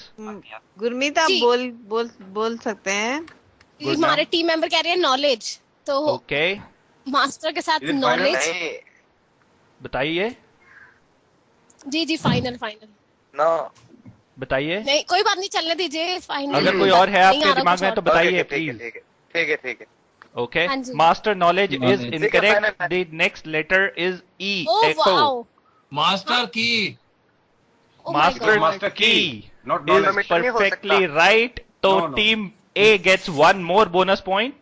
Gurmeet आप जी। बोल सकते हैं। हमारे टीम मेंबर कह रहे हैं नॉलेज, तो Okay. मास्टर के साथ Is it final? नॉलेज। नहीं, बताइए. जी फाइनल। no. बताइए. नहीं कोई बात नहीं, चलने दीजिए। फाइनल। अगर कोई और है आपके दिमाग में तो बताइए प्लीज. ठीक है। Okay. हाँ जी। Master knowledge is Knowledge. incorrect. Final. The next letter is E. Oh Echo. Wow. Master की Oh my Master God. Master key not is knowledge. Kilometer नहीं हो perfectly सकता। right. So No. team A gets 1 more bonus point.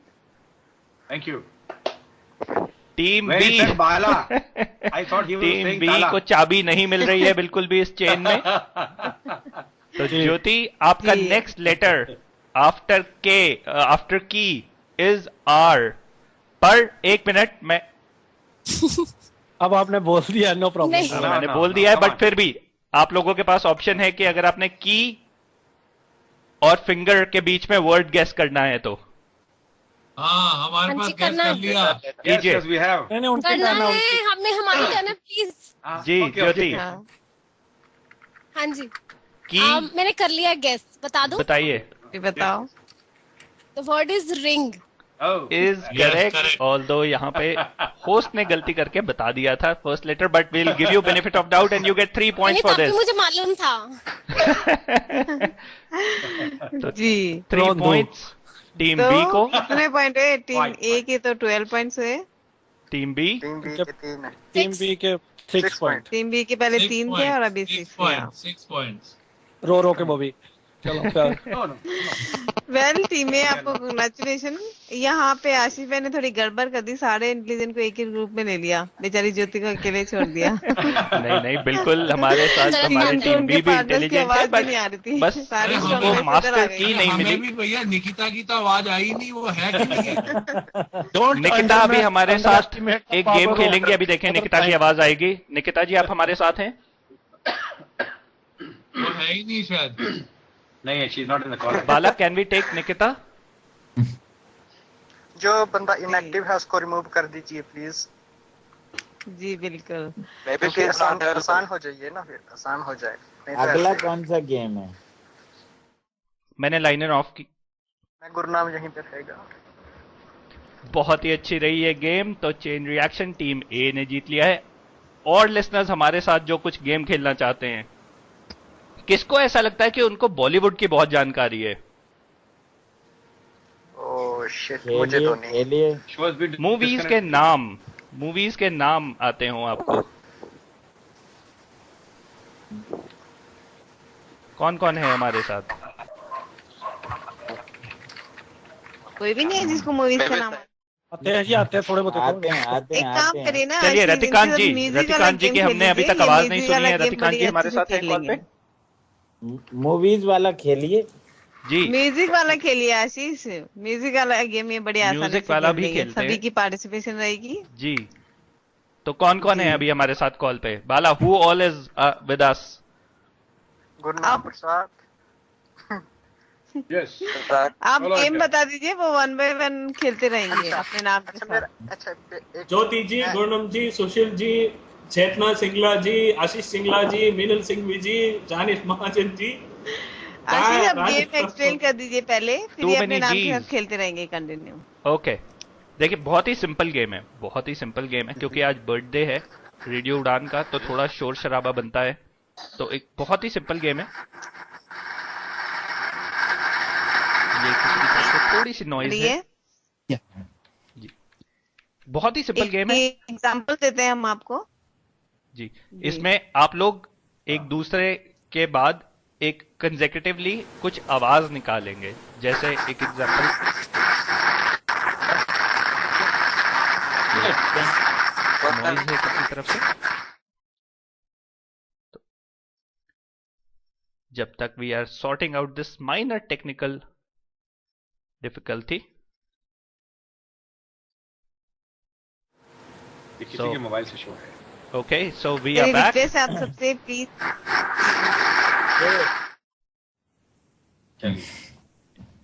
Thank you. Team When he B. said Bala, I thought he was team saying B Tala. को चाबी नहीं मिल रही है बिल्कुल भी इस चेन में. तो ज्योति, आपका जी। नेक्स्ट लेटर आफ्टर के आफ्टर की इज आर. पर 1 मिनट मैं अब आपने बोल दिया, नो प्रॉब्लम। नहीं। मैंने no, बोल no, दिया है, come बट on. फिर भी आप लोगों के पास ऑप्शन है कि अगर आपने की और फिंगर के बीच में वर्ड गेस करना है तो हाँ हमारे हाँ पास जी, गैस करना कर है। लिया। Yes, yes, we have. नहीं उनकी करना टर्न है है हमें, हमारी टर्न है प्लीज। जी Okay, ज्योति हाँ हाँ जी, की मैंने कर लिया गेस, बता दूं? बताइए। ये बताओ। The word is ring. Oh. Is Yes, correct, correct. Although यहाँ पे होस्ट ने गलती करके बता दिया था first letter, but will give you benefit of doubt and you get 3 points for तब भी दिस। मुझे मालूम था। जी 3 पॉइंट्स टीम तो बी को, कितने पॉइंट हुए? टीम Point, ए के तो 12 पॉइंट्स हुए, टीम बी टीम बी के 3 है। टीम बी के 6 पॉइंट। टीम बी के पहले 3 थे और अभी 6 हुए। 6 पॉइंट्स। रो के बॉबी चलो प्यार। No, no. वेल टीम में आपको कंग्रेचुलेशन। यहाँ पे आशीष भाई ने थोड़ी गड़बड़ कर दी, सारे इंटेलिजेंट को एक ही ग्रुप में ले लिया, बेचारी ज्योति को अकेले छोड़ दिया। नहीं नहीं बिल्कुल हमारे साथ हमारी उनके टीम बी partners की इंटेलिजेंट है, आवाज भी नहीं आ रही थी। बस सारी उसको strong मास्टर message आ की गई। नहीं हमें मिली। भी भैया निकिता की तो आवाज आई नहीं, वो है कि नहीं है? निकिता अभी हमारे साथ एक गेम खेलेंगे, अभी देखें निकिता की आवाज आएगी। निकिता जी आप हमारे साथ हैं? वो है ही नहीं शायद। नहीं, she's not in the call. Bala can we take Nikita? जो बंदा इनएक्टिव है उसको रिमूव कर दीजिए प्लीज। जी बिल्कुल। Maybe क्योंकि she's not available. आसान हो जाइए ना, फिर आसान हो जाए। नहीं तो अगला ऐसे- कौन सा गेम है? मैंने लाइनर ऑफ की। मैं गुरनाम यहीं पे रहेगा। बहुत ही अच्छी रही है गेम, तो चेन रिएक्शन टीम ए ने जीत लिया है। और लिसनर्स हमारे साथ जो कुछ गेम खेलना चाहते हैं, किसको ऐसा लगता है कि उनको बॉलीवुड की बहुत जानकारी है? ओह शिट, मुझे तो नहीं। खेलिए। She was bit मूवीज के disconnected. नाम, मूवीज के नाम आते हो आपको? कौन कौन है हमारे साथ? कोई भी नहीं है जिसको मूवीज का नाम आते हैं जी, आते हैं थोड़े बहुत आते हैं आते एक हैं काम आते हैं। करिए ना। चलिए ऐसे रतिकांत इनके जी, साथ music वाला रतिकांत जी game की खेल हमने अभी लीजिए, तक ये आवाज music नहीं सुनी वाला है। game रतिकांत बड़ी जी हमारे अच्छे से साथ हैं खेल कॉल पे? लेंगे। मूवीज वाला खेलिए। जी म्यूजिक वाला खेलिए आशीष, म्यूजिक वाला गेम ये बड़ी आसानी म्यूजिक से वाला खेल भी लेंगे। खेलते सभी हैं। की पार्टिसिपेशन रहेगी। जी, तो कौन कौन है अभी हमारे साथ कॉल पे? Bala, who all is with us? Gurnam Prasad. Yes. आप चलो, गेम अच्छा। बता दीजिए, वो 1 बाय 1 खेलते रहेंगे अपने नाम के अच्छा साथ। मेरा अच्छा एक ज्योति जी, गुरनम जी, सुशील जी, चेतना सिंगला जी, आशीष सिंगला जी, मीनल सिंघवी जी, जानिश महाजन जी। आशीष आप राजेश गेम एक्सप्लेन कर दीजिए पहले, फिर Too ये अपने many नाम के Gs. साथ खेलते रहेंगे कंटिन्यू। ओके, देखिए बहुत ही सिंपल गेम है, बहुत ही सिंपल गेम है, क्योंकि आज बर्थडे है रेडियो उड़ान का, तो थोड़ा शोर शराबा बनता है। तो एक बहुत ही सिंपल गेम है। ये किसी की तरफ से थोड़ी सी नॉइज है। जी, बहुत ही सिंपल गेम है। एग्जांपल देते हैं हम आपको। जी, इसमें आप लोग एक दूसरे के बाद एक कंसेक्यूटिवली कुछ आवाज निकालेंगे। जैसे एक एग्जांपल, नॉइज है किसी तरफ से। तो जब तक we are sorting out this minor technical difficulty, ये किसी के मोबाइल से शो है। ओके, सो वी आर मेरी बैक। रिक्वेस्ट है आप सबसे प्लीज।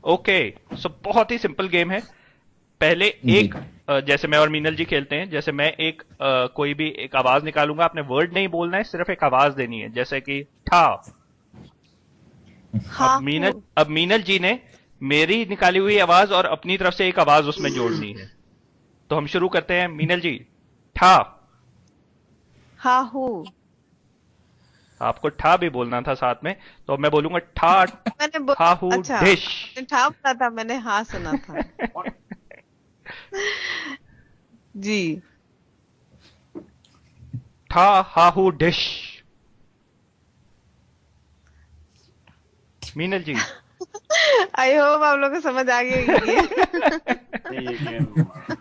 ओके, सो बहुत ही सिंपल गेम है। पहले एक जैसे मैं और मीनल जी खेलते हैं, जैसे मैं एक कोई भी एक आवाज निकालूंगा, आपने वर्ड नहीं बोलना है, सिर्फ एक आवाज देनी है, जैसे कि ठा। अब मीनल जी ने मेरी निकाली हुई आवाज और अपनी तरफ से एक आवाज उसमें जोड़नी है। तो हम शुरू करते हैं। मीनल जी, ठा। हाहू। आपको ठा भी बोलना था साथ में, तो मैं बोलूंगा ठा। मैंने हाहू अच्छा, डिश। मैंने ठा बोला था, मैंने हाँ सुना था। जी, ठा हाहू dish. Meenal ji, I hope आप लोगों को समझ आ गई होगी।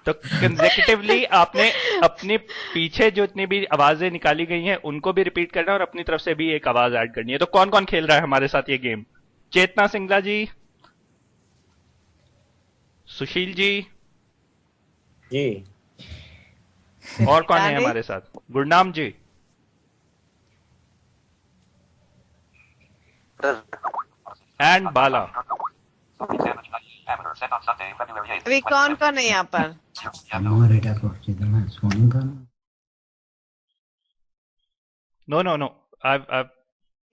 तो कंसेक्यूटिवली आपने अपने पीछे जो इतनी भी आवाजें निकाली गई हैं उनको भी रिपीट करना है और अपनी तरफ से भी एक आवाज ऐड करनी है। तो कौन कौन खेल रहा है हमारे साथ ये गेम? चेतना सिंगला जी, सुशील जी, और कौन है हमारे साथ? गुरनाम जी, एंड बाला। अभी कौन कौन है यहाँ पर? नो I've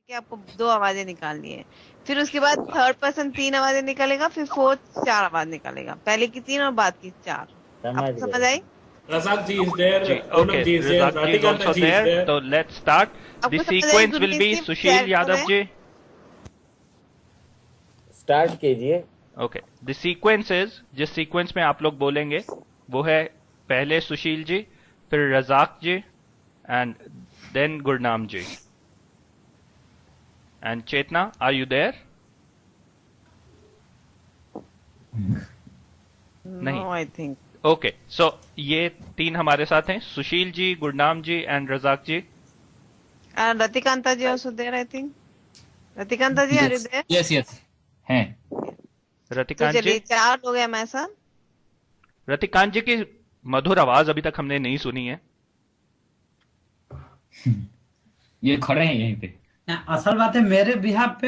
कि आपको 2 आवाजें निकालनी है, फिर उसके बाद थर्ड पर्सन 3 आवाजें निकालेगा, फिर फोर्थ 4 आवाज निकालेगा, पहले की 3 और बाद की 4। आपको समझ आई? Razak ji is there. Onam okay, ji is there. Razak ji is Ratikanta also ji is there. there. So let's start. The आपको समझ आई sequence will Gurmeet be ji? Sushil क्या Yadav है? ji. स्टार्ट कीजिए। Okay. The sequence is, जिस sequence में आप लोग बोलेंगे वो है पहले सुशील जी, फिर रजाक जी, and then Gurnam ji. And Chetna, are you there? नहीं. No, I think. Okay. So ये 3 हमारे साथ हैं, सुशील जी, गुरनाम जी and Razzaq ji. And Ratikanta ji also there, I think. Ratikanta ji, are you there? yes हैं। तो रतिकांत चलिए जी, 4 लोग हैं हमारे साथ। रतिकांत जी की मधुर आवाज अभी तक हमने नहीं सुनी है। ये खड़े हैं यहीं पे। असल बात है मेरे बिहाफ पे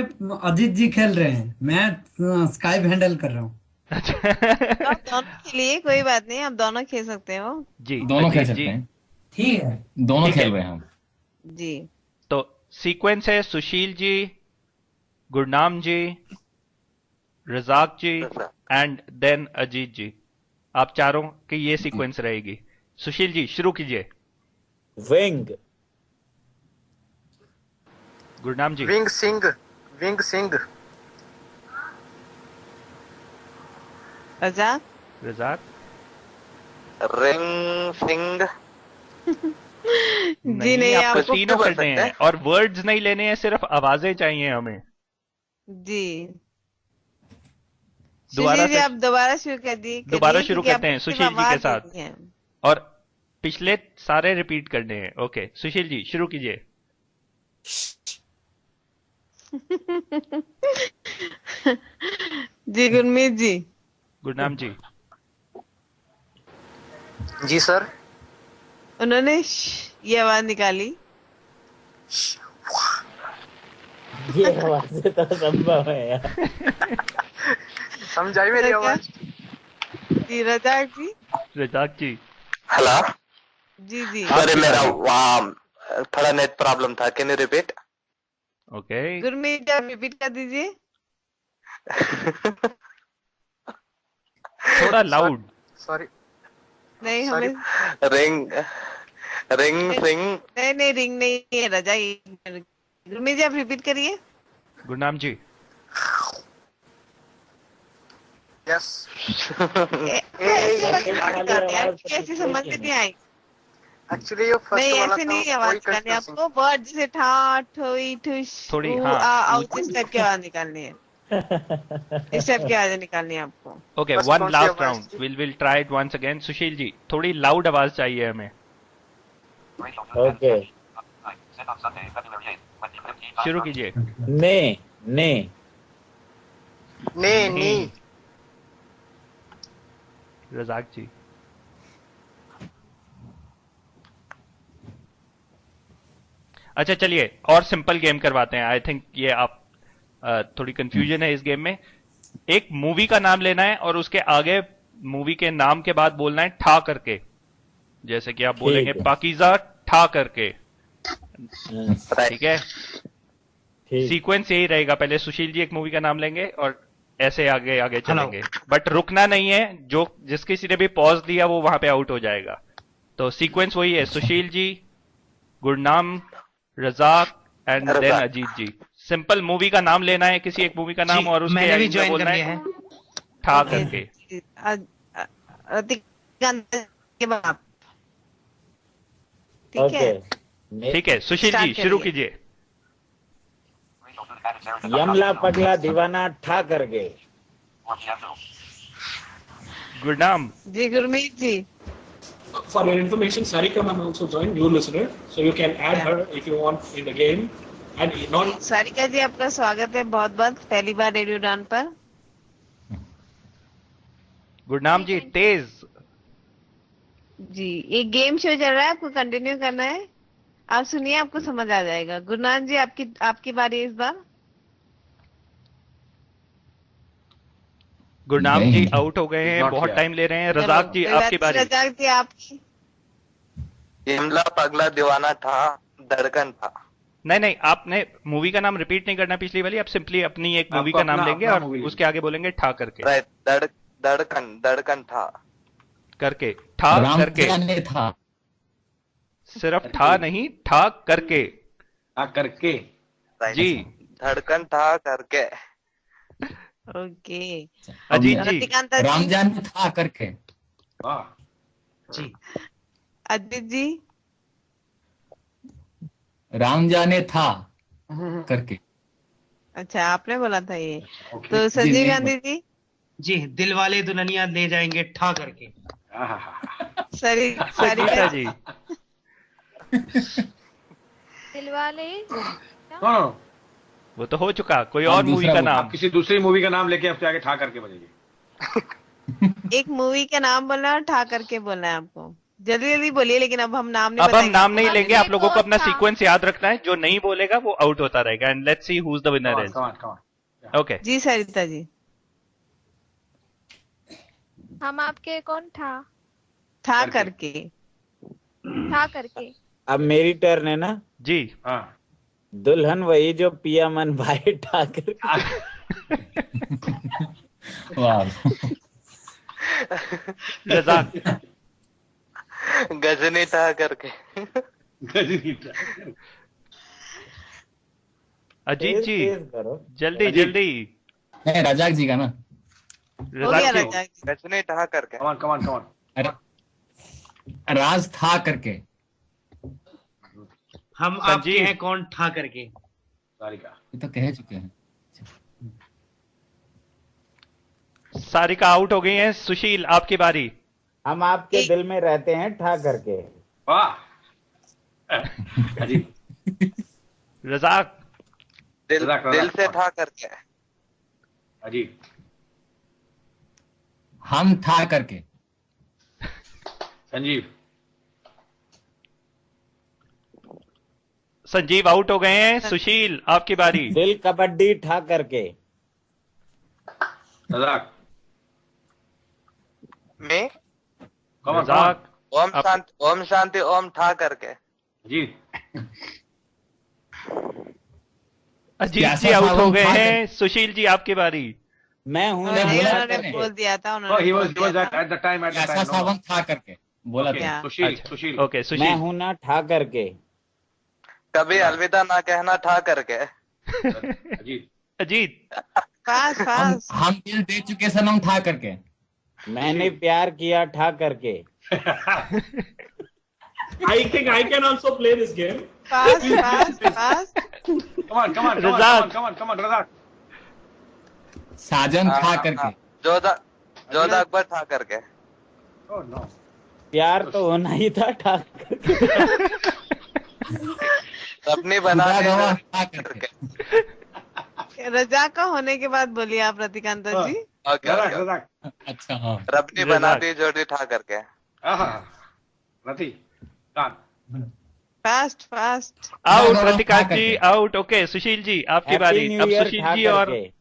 अजीत जी खेल रहे हैं, मैं स्काइप हैंडल कर रहा हूँ। आप दोनों खेलिए, कोई बात नहीं, आप दोनों खेल सकते हो। जी दोनों खेल अजीत सकते जी, हैं। ठीक है, दोनों ठीक है। खेल रहे हैं हम। जी तो सीक्वेंस है सुशील जी, गुरनाम जी, रजाक जी एंड देन अजीत जी। आप चारों की ये सीक्वेंस रहेगी। सुशील जी शुरू कीजिए। Wing, Gurnam ji, wing Singh, wing Singh, Razak, Razak, ring Singh. जी नहीं, आपको आपको तीनों बोल करने सकते हैं और वर्ड्स नहीं लेने हैं, सिर्फ आवाजें चाहिए हमें। जी दोबारा सुशील जी से आप दोबारा शुरू कर दी, दोबारा शुरू क्योंकि करते हैं आपको सुशील जी के आवाज साथ देनी है। और पिछले सारे रिपीट करने हैं। ओके सुशील जी शुरू कीजिए। जी गुरमीत जी, गुरनाम जी, जी सर। उन्होंने ये आवाज निकाली। ये आवाज से तो संभव है यार। समझाई मेरी आवाज? जी रजाक जी, रजाक जी, हेलो। जी जी अरे मेरा वहाँ थोड़ा नेट प्रॉब्लम था। Can you repeat? Okay Gurmeet ji आप रिपीट कर दीजिए। थोड़ा लाउड। सॉरी। नहीं Sorry. हमें रिंग रिंग सिंह। नहीं रिंग नहीं है रजाक। गुरमीत जी आप रिपीट करिए। गुरनाम जी, यस। कैसी समझ में नहीं आई? एक्चुअली ये फर्स्ट नहीं वाला ऐसे था, नहीं आवाज वही निकालनी कृष्ण सिंह। आपको, वर्ड जैसे ठा ठोई ठुश थोड़ी, ऊ, हाँ, आ आउट इस टाइप की आवाज निकालनी है। इस टाइप की आवाज निकालनी है आपको। ओके बस वन कौन सी लास्ट आवाज राउंड, थी? Will try it once again. Sushil ji थोड़ी लाउड आवाज चाहिए हमें। ओके, शुरू कीजिए। ने नी रजाक जी, अच्छा चलिए और सिंपल गेम करवाते हैं। आई थिंक ये आप थोड़ी कंफ्यूजन है इस गेम में। एक मूवी का नाम लेना है और उसके आगे मूवी के नाम के बाद बोलना है ठा करके। जैसे कि आप बोलेंगे है। पाकीज़ा ठा करके, ठीक है। ठीक, सीक्वेंस यही रहेगा, पहले सुशील जी एक मूवी का नाम लेंगे और ऐसे आगे आगे चलेंगे, बट रुकना नहीं है। जो जिस किसी ने भी पॉज दिया वो वहां पे आउट हो जाएगा। तो सीक्वेंस वही है, Sushil ji, Gurnam, Razak and then Razak. Ajit ji. Simple movie का नाम लेना है, किसी एक मूवी का नाम, और उसके मैंने भी end में ज्वाइन कर बोलना लिया है। ठा करके। रतिकांत के बाद ठीक ओके। है। ठीक है सुशील जी Start शुरू करिए। कीजिए। यमला पगला दीवाना ठा करके। गुरनाम, जी गुरमीत जी, For your information, Sarika ma'am also joined, new listener, so you can add her if you want in the game. And non Sarika जी आपका स्वागत है बहुत बहुत, पहली बार रेडियो डान पर। गुरनाम जी तेज। जी ये गेम शो चल रहा है, आपको कंटिन्यू करना है। आप सुनिए, आपको समझ आ जाएगा। गुरनाम जी आपकी बारी है इस बार। गुरनाम नहीं। जी आउट हो गए हैं, Not बहुत yet. टाइम ले रहे हैं। रजाक जी आपकी बारी। रजाक जी आपकी। इमला पगला दीवाना था, धड़कन था। नहीं, आपने मूवी का नाम रिपीट नहीं करना पिछली वाली, आप सिंपली अपनी एक मूवी आपको का नाम अपना- लेंगे अपना और movie उसके आगे बोलेंगे ठा करके। राइट, धड़कन था। करके ठा राम करके, जाने था। सिर्फ ठा नहीं, ठा करके। करके राइट, जी धड़कन था करके। ओके। अजीत जी। रतिकांता राम जी। जाने था करके। वाह जी। अजीत जी। राम जाने था करके। अच्छा, आपने बोला था ये। ओके। तो संजीव नहीं, गांधी जी। जी, दिल वाले दुल्हनिया ले जाएंगे ठा करके। संगीता जी। दिलवाले नो वो तो हो चुका, कोई हाँ, और मूवी दूसरा का बोलो। नाम। आप किसी दूसरी मूवी का नाम लेके हफ्ते आगे ठा करके बजेगी। एक मूवी का नाम बोलना है और ठा करके बोलना है आपको। जल्दी जल्दी बोलिए, लेकिन अब हम नाम नहीं अब हम बताएंगे। नाम नहीं लेंगे, आप लोगों को अपना था। सीक्वेंस याद रखना है, जो नहीं बोलेगा वो आउट होता रहेगा। And let's see who is the winner is. Come on. Okay. जी सरिता जी। हम आपके कौन था ठा करके। करके। था करके। अब मेरी टर्न है ना। जी। हाँ दुल्हन वही जो पिया मन भाई ठाकर। वाह। रजाक। गजनी था करके। गजनी अजीत जी तेज करो। जल्दी अजीत। जल्दी। नहीं, रजाक जी का ना। हो गया रजाक जी। रजाक जी। गजनी था करके। कमान अरे, राज था करके। हम संजीव। आपके हैं कौन ठा करके। सारिका ये तो कह चुके हैं। सारिका आउट हो गई हैं। सुशील आपकी बारी। हम आपके दिल में रहते हैं ठा करके। वाह अजीब रजाक। दिल से था करके। अजीब हम था करके। संजीव संजीव आउट हो गए हैं। सुशील आपकी बारी। दिल कबड्डी ठा करके। रजाक मैं कमान रजाक। ओम शांति ओम था करके। जी अजीत प्यासा जी आउट सावन हो गए खा हैं। सुशील जी आपकी बारी। मैं हूं नहीं, ना बोला उन्होंने मैंने। बोल दिया था। he उन्होंने was बोल दिया था। at the time ऐसा सावन था करके बोला Okay, था। सुशील अच्छा, सुशील ओके मैं सुशील। हूं ना ठा करके। कभी अलविदा ना कहना था करके। अजीब अजीत। फास्ट हम फास्ट। हम दिल दे चुके सनम था करके। मैंने प्यार किया ठा करके। I think I can also play this game. Fast fast fast. Come on Razak. Razak साजन था करके। जोधा अकबर था करके। ओह नो प्यार तो होना ही था ठा करके। अपनी बना खुदा दी गवाह जोड़ी था करके। रजाक का होने के बाद बोलिए आप रतिकांता जी। Okay, Razak okay. रजाक अच्छा हाँ। रबनी बना रजाक। दी जोड़ी था करके। आहा रति कान फास्ट फास्ट। आउट गवाह रतिकांत था जी करके। आउट। ओके सुशील जी आपकी हैप्पी बारी। न्यू अब ईयर सुशील ठा जी और करके।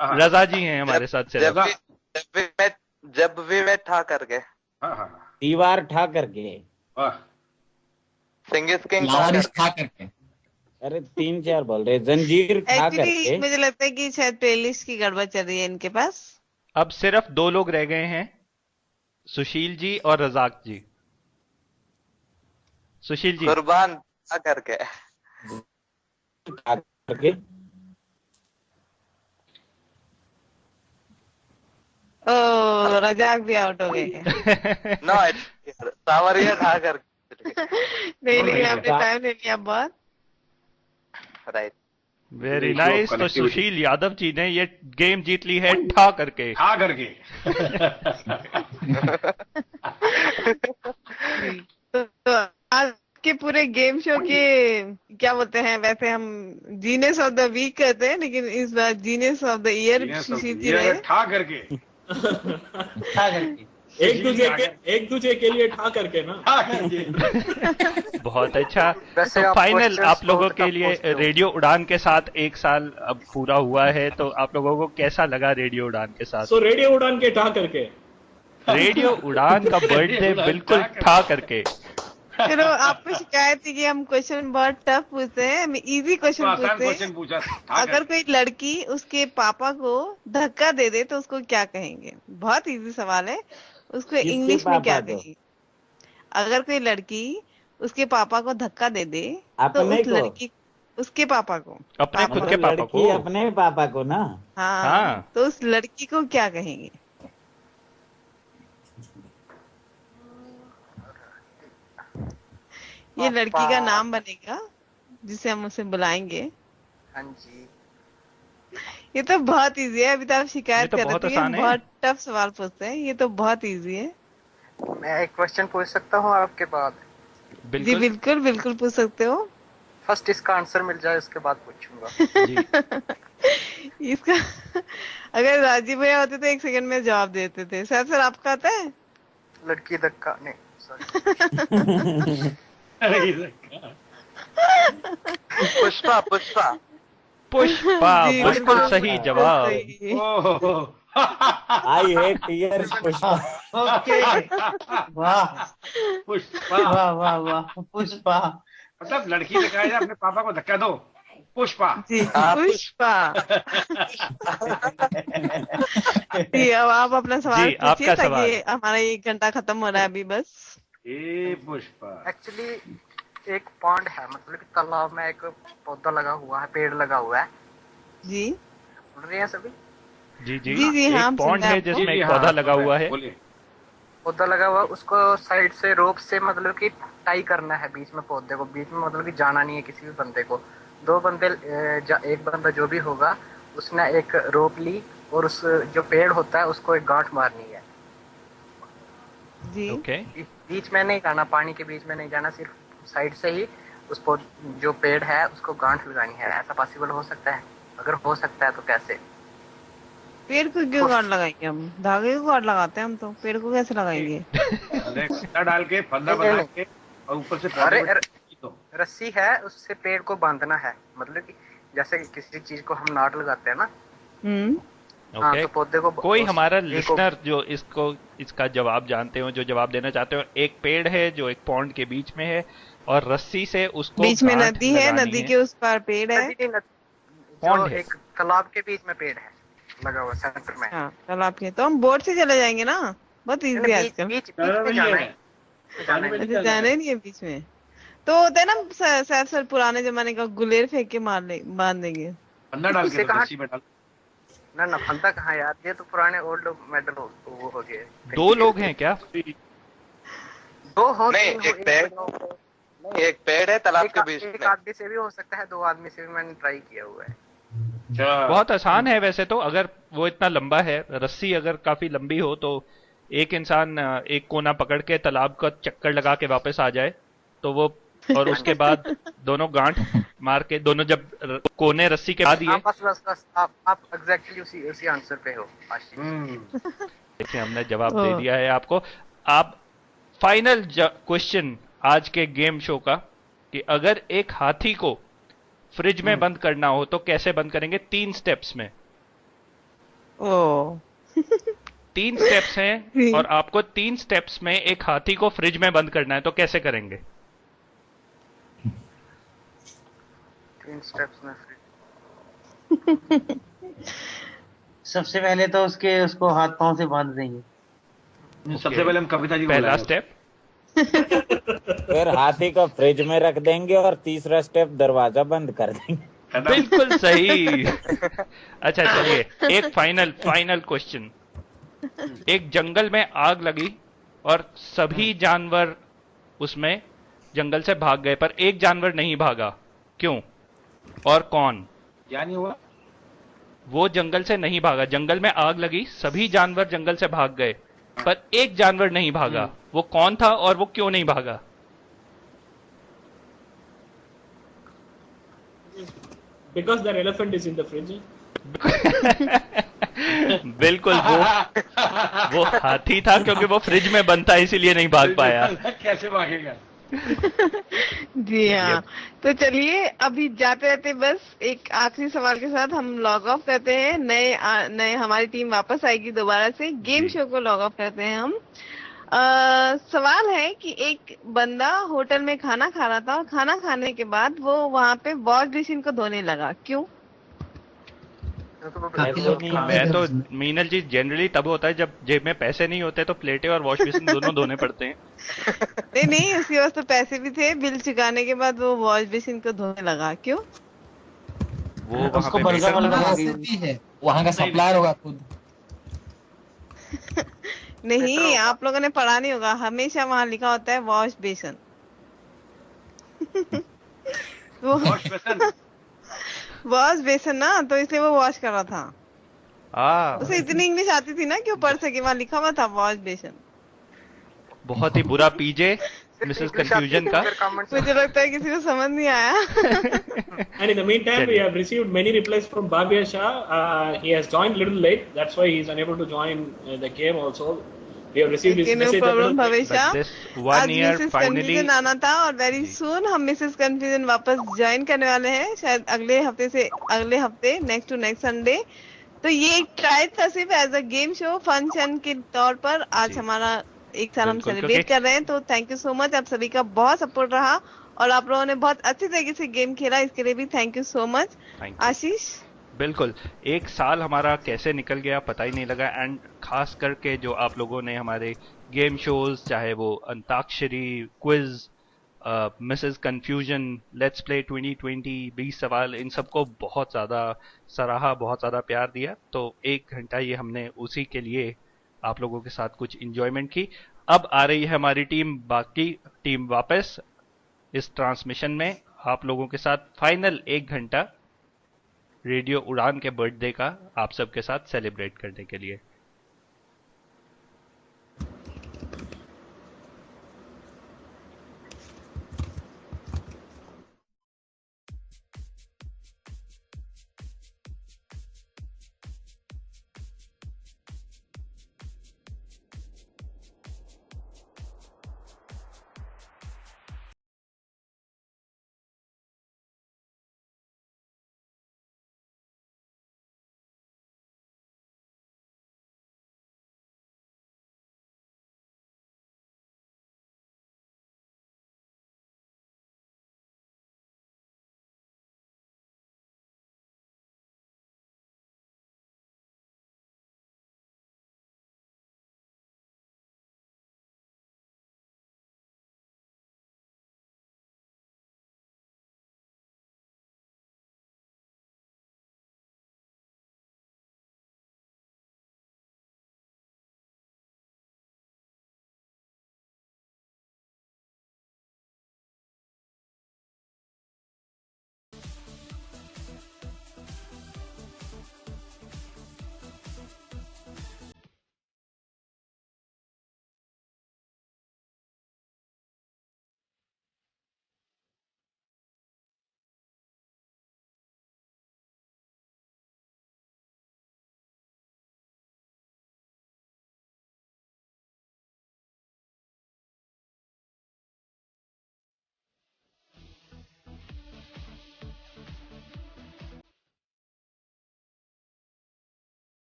आहा, रजा जी हैं हमारे साथ से। जब भी मैं था करके। आहा, दीवार ठा करके। वाह सिंगिस किंग था लावारिस करके। था करके। अरे 3-4 बोल रहे। जंजीर ठा एक्चुअली करके। मुझे लगता है कि शायद प्लेलिस्ट की गड़बड़ चल रही है इनके पास। अब सिर्फ 2 लोग रह गए हैं, सुशील जी और रजाक जी। सुशील जी। कुर्बान था करके। ठा करके। ओ रजाक भी आउट हो गए हैं। नो सावरिया था करके। नहीं नहीं, आपने टाइम ले लिया बहुत। राइट। Very nice. तो सुशील यादव जी ने ये गेम जीत ली है ठा करके। ठा करके तो आज के पूरे गेम शो के क्या बोलते हैं, वैसे हम जीनियस ऑफ द वीक कहते हैं, लेकिन इस बार genius of the year Sushil ji रहे। ठा करके एक दूसरे के लिए ठा करके ना। बहुत अच्छा। वैसे तो आप फाइनल questions आप लोगों बहुत के tough लिए पूछते हो। रेडियो उड़ान के साथ 1 साल अब पूरा हुआ है, तो आप लोगों को कैसा लगा रेडियो उड़ान के साथ? सो रेडियो उड़ान के ठा करके रेडियो उड़ान का बर्थडे बिल्कुल ठा करके। चलो, आपको शिकायत थी कि हम क्वेश्चन बहुत टफ पूछते हैं, हम इजी क्वेश्चन आसान पूछते क्वेश्चन हैं। पूछा। अगर कोई लड़की उसके पापा को धक्का दे दे तो उसको क्या कहेंगे? बहुत इजी सवाल है, उसको किसके इंग्लिश में क्या पापा को? कहेंगे? अगर कोई लड़की उसके पापा को धक्का दे दे तो अपने उस को? लड़की उसके पापा को, अपने खुद के मतलब पापा लड़की को। अपने पापा को ना? हाँ, हाँ। तो उस लड़की को क्या कहेंगे? ये लड़की का नाम बनेगा जिसे हम उसे बुलाएंगे। हाँ जी। ये तो बहुत इजी है, अभी तो आप शिकायत ये तो कर रहे बहुत थे कि आसान हम है। बहुत टफ सवाल पूछते हैं, ये तो बहुत इजी है। मैं एक क्वेश्चन पूछ सकता हूँ आपके बाद? जी बिल्कुल बिल्कुल बिल्कुल पूछ सकते हो। फर्स्ट इसका आंसर मिल जाए उसके बाद पूछूंगा। जी। इसका अगर राजीव भैया होते तो 1 सेकंड में जवाब देते थे। सर आपका आता है? लड़की धक्का नहीं, सॉरी। पुष्पा पुष्पा पुष्पा जी, बिल्कुल बिल्कुल सही जवाब। सही। I hate tears Pushpa. Okay, वाह पुष्पा। वाह वाह वाह, पुष्पा। मतलब लड़की ने कहा अपने पापा को धक्का दो, पुष्पा। जी पुष्पा। जी, अब आप अपना सवाल जी, आपका पूछिए सवाल। ताकि हमारा 1 घंटा खत्म हो रहा है अभी बस। ए पुष्पा। एक्चुअली एक पॉन्ड है, मतलब कि तालाब में एक पौधा लगा हुआ है, पेड़ लगा हुआ है। जी सुन रहे हैं सभी? जी जी, जी, जी, हाँ, एक पॉन्ड सुन रहे है हैं आपको। जिसमें एक पौधा लगा हुआ है। बोलिए। पौधा लगा हुआ, उसको साइड से रोप से मतलब कि टाई करना है बीच में पौधे को, बीच में मतलब कि जाना नहीं है किसी भी बंदे को। 2 बंदे, एक बंदा जो भी होगा उसने एक रोप ली और उस जो पेड़ होता है उसको एक गांठ मारनी है। जी ओके। बीच में नहीं जाना, पानी के बीच में नहीं जाना, सिर्फ साइड से ही उस जो पेड़ है उसको गांठ लगानी है। ऐसा पॉसिबल हो सकता है? अगर हो सकता है तो कैसे? पेड़ को क्यों गांठ लगाएंगे हम? धागे को गांठ लगाते हैं हम, तो पेड़ को कैसे लगाएंगे? फंदा डाल के, फंदा बना के और ऊपर से अरे तो रस्सी है, उससे पेड़ को बांधना है, मतलब कि जैसे किसी चीज को हम नाट लगाते हैं ना। हाँ, ओके। तो पौधे को कोई हमारा लिसनर जो इसका जवाब जानते हो, जो जवाब देना चाहते हो, एक पेड़ है जो एक पॉन्ड के बीच में है और रस्सी से उसको बीच में गांठ नदी है, लगानी नदी के उस पार पेड़ है। जो पॉन्ड है। एक तालाब के बीच में पेड़ है लगा हुआ सेंटर में। हाँ, तालाब के, तो हम बोट से चले जाएंगे ना, बहुत इजी है आजकल। बीच में जाना है। अच्छा, जाना ही नहीं है बीच में, तो होता है ना शायद सर पुराने जमाने का गुलेर फेंक के बांध देंगे। फंदा डाल के रस्सी में डाल। ना फंदा कहाँ यार, ये तो पुराने ओल्ड मेडल वो हो गए। 2 लोग हैं क्या? 2 हो नहीं, एक पेड़ है तालाब के बीच एक में। आदमी से भी हो सकता है, 2 आदमी से भी मैंने ट्राई किया हुआ है। बहुत आसान है वैसे तो। अगर वो इतना लंबा है, रस्सी अगर काफी लंबी हो, तो एक इंसान एक कोना पकड़ के तालाब का चक्कर लगा के वापस आ जाए तो वो, और उसके बाद दोनों गांठ मार के, दोनों जब कोने रस्सी के बाद बस आप एग्जैक्टली उसी आंसर पे हो आशीष। देखिए हमने जवाब दे दिया है आपको। आप फाइनल क्वेश्चन आज के गेम शो का, कि अगर एक हाथी को फ्रिज में बंद करना हो तो कैसे बंद करेंगे? 3 स्टेप्स में। ओ 3 स्टेप्स हैं और आपको 3 स्टेप्स में एक हाथी को फ्रिज में बंद करना है, तो कैसे करेंगे? 3 स्टेप्स में सबसे पहले तो उसको हाथ पांव से बांध देंगे। सबसे पहले हम कविता जी को पहला बुलाएंगे। स्टेप। फिर हाथी को फ्रिज में रख देंगे और तीसरा स्टेप दरवाजा बंद कर देंगे। बिल्कुल सही। अच्छा चलिए, एक फाइनल क्वेश्चन। एक जंगल में आग लगी और सभी जानवर उसमें जंगल से भाग गए, पर एक जानवर नहीं भागा, क्यों और कौन? क्या नहीं हुआ? वो जंगल से नहीं भागा। जंगल में आग लगी, सभी जानवर जंगल से भाग गए, पर एक जानवर नहीं भागा। वो कौन था और वो क्यों नहीं भागा? Because that elephant is in the fridge. बिल्कुल वो हाथी था, क्योंकि वो फ्रिज में बनता है इसीलिए नहीं भाग पाया। कैसे भागेगा? जी हाँ, तो चलिए अभी जाते रहते बस एक आखिरी सवाल के साथ हम लॉग ऑफ करते हैं। नए हमारी टीम वापस आएगी दोबारा से, गेम शो को लॉग ऑफ करते हैं हम। सवाल है कि एक बंदा होटल में खाना खा रहा था और खाना खाने के बाद वो वहाँ पे वॉश बेसिन को धोने लगा, क्यों? मैं तो मीनल जी जनरली तब होता है जब जेब में पैसे नहीं होते तो प्लेटें और वॉश बेसिन दोनों धोने पड़ते हैं। नहीं उसके पास तो पैसे भी थे, बिल चुकाने के बाद वो वॉश बेसिन को धोने लगा, क्यों? वो उसको वहाँ का सप्लायर होगा खुद। नहीं, आप लोगों ने पढ़ा नहीं होगा, हमेशा वहाँ लिखा होता है वॉश बेसिन। वॉश बेसिन ना, तो इसलिए वो वॉश कर रहा था। उसे इतनी इंग्लिश आती थी ना कि वो पढ़ सके, वहाँ लिखा हुआ था वॉश बेसिन। बहुत ही बुरा पीजे मिसेस कंफ्यूजन का। मुझे लगता है किसी को समझ नहीं आया। And in the meantime, we have received many replies from Bhavya Shah. He has joined little late. That's why he is unable to join the game also. We have received his message. No problem, Bhavya Shah. आज Mrs confusion आना था और very soon हम Mrs confusion वापस join करने वाले हैं, शायद अगले हफ्ते नेक्स्ट टू नेक्स्ट संडे। तो ये एक ट्राई था सिर्फ as a game show function के तौर पर। आज हमारा एक साल हम सेलिब्रेट कर रहे हैं, तो थैंक यू सो मच। आप सभी का बहुत सपोर्ट रहा और आप लोगों ने बहुत अच्छी तरीके से गेम खेला, इसके लिए भी थैंक यू सो मच। आशीष, बिल्कुल एक साल हमारा कैसे निकल गया पता ही नहीं लगा। एंड खास करके जो आप लोगों ने हमारे गेम शोज, चाहे वो antakshari, quiz, Mrs confusion, let's play 2020, 20 सवाल, इन सबको बहुत ज्यादा सराहा, बहुत ज्यादा प्यार दिया। तो 1 घंटा ये हमने उसी के लिए आप लोगों के साथ कुछ एंजॉयमेंट की। अब आ रही है हमारी टीम, बाकी टीम वापस इस ट्रांसमिशन में आप लोगों के साथ फाइनल 1 घंटा रेडियो उड़ान के बर्थडे का आप सबके साथ सेलिब्रेट करने के लिए।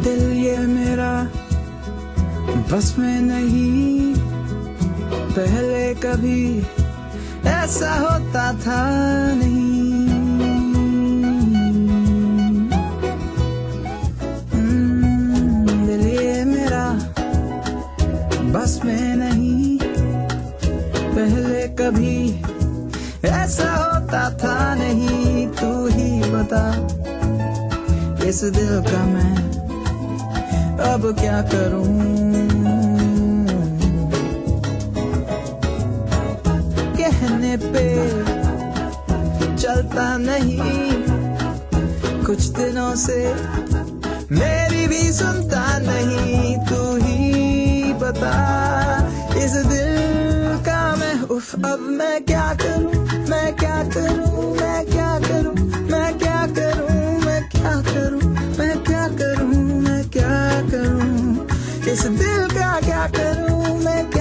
दिल ये मेरा बस में नहीं, पहले कभी ऐसा होता था नहीं। दिल ये मेरा बस में नहीं, पहले कभी ऐसा होता था नहीं। तू ही बता इस दिल का मैं अब क्या करूं। कहने पे चलता नहीं, कुछ दिनों से मेरी भी सुनता नहीं। तू पता इस दिल का मैं उफ अब मैं क्या करूं मैं क्या करूं मैं क्या करूं मैं क्या करूं मैं क्या करूं मैं क्या करूं मैं क्या करूं इस दिल का क्या करूं मैं क्या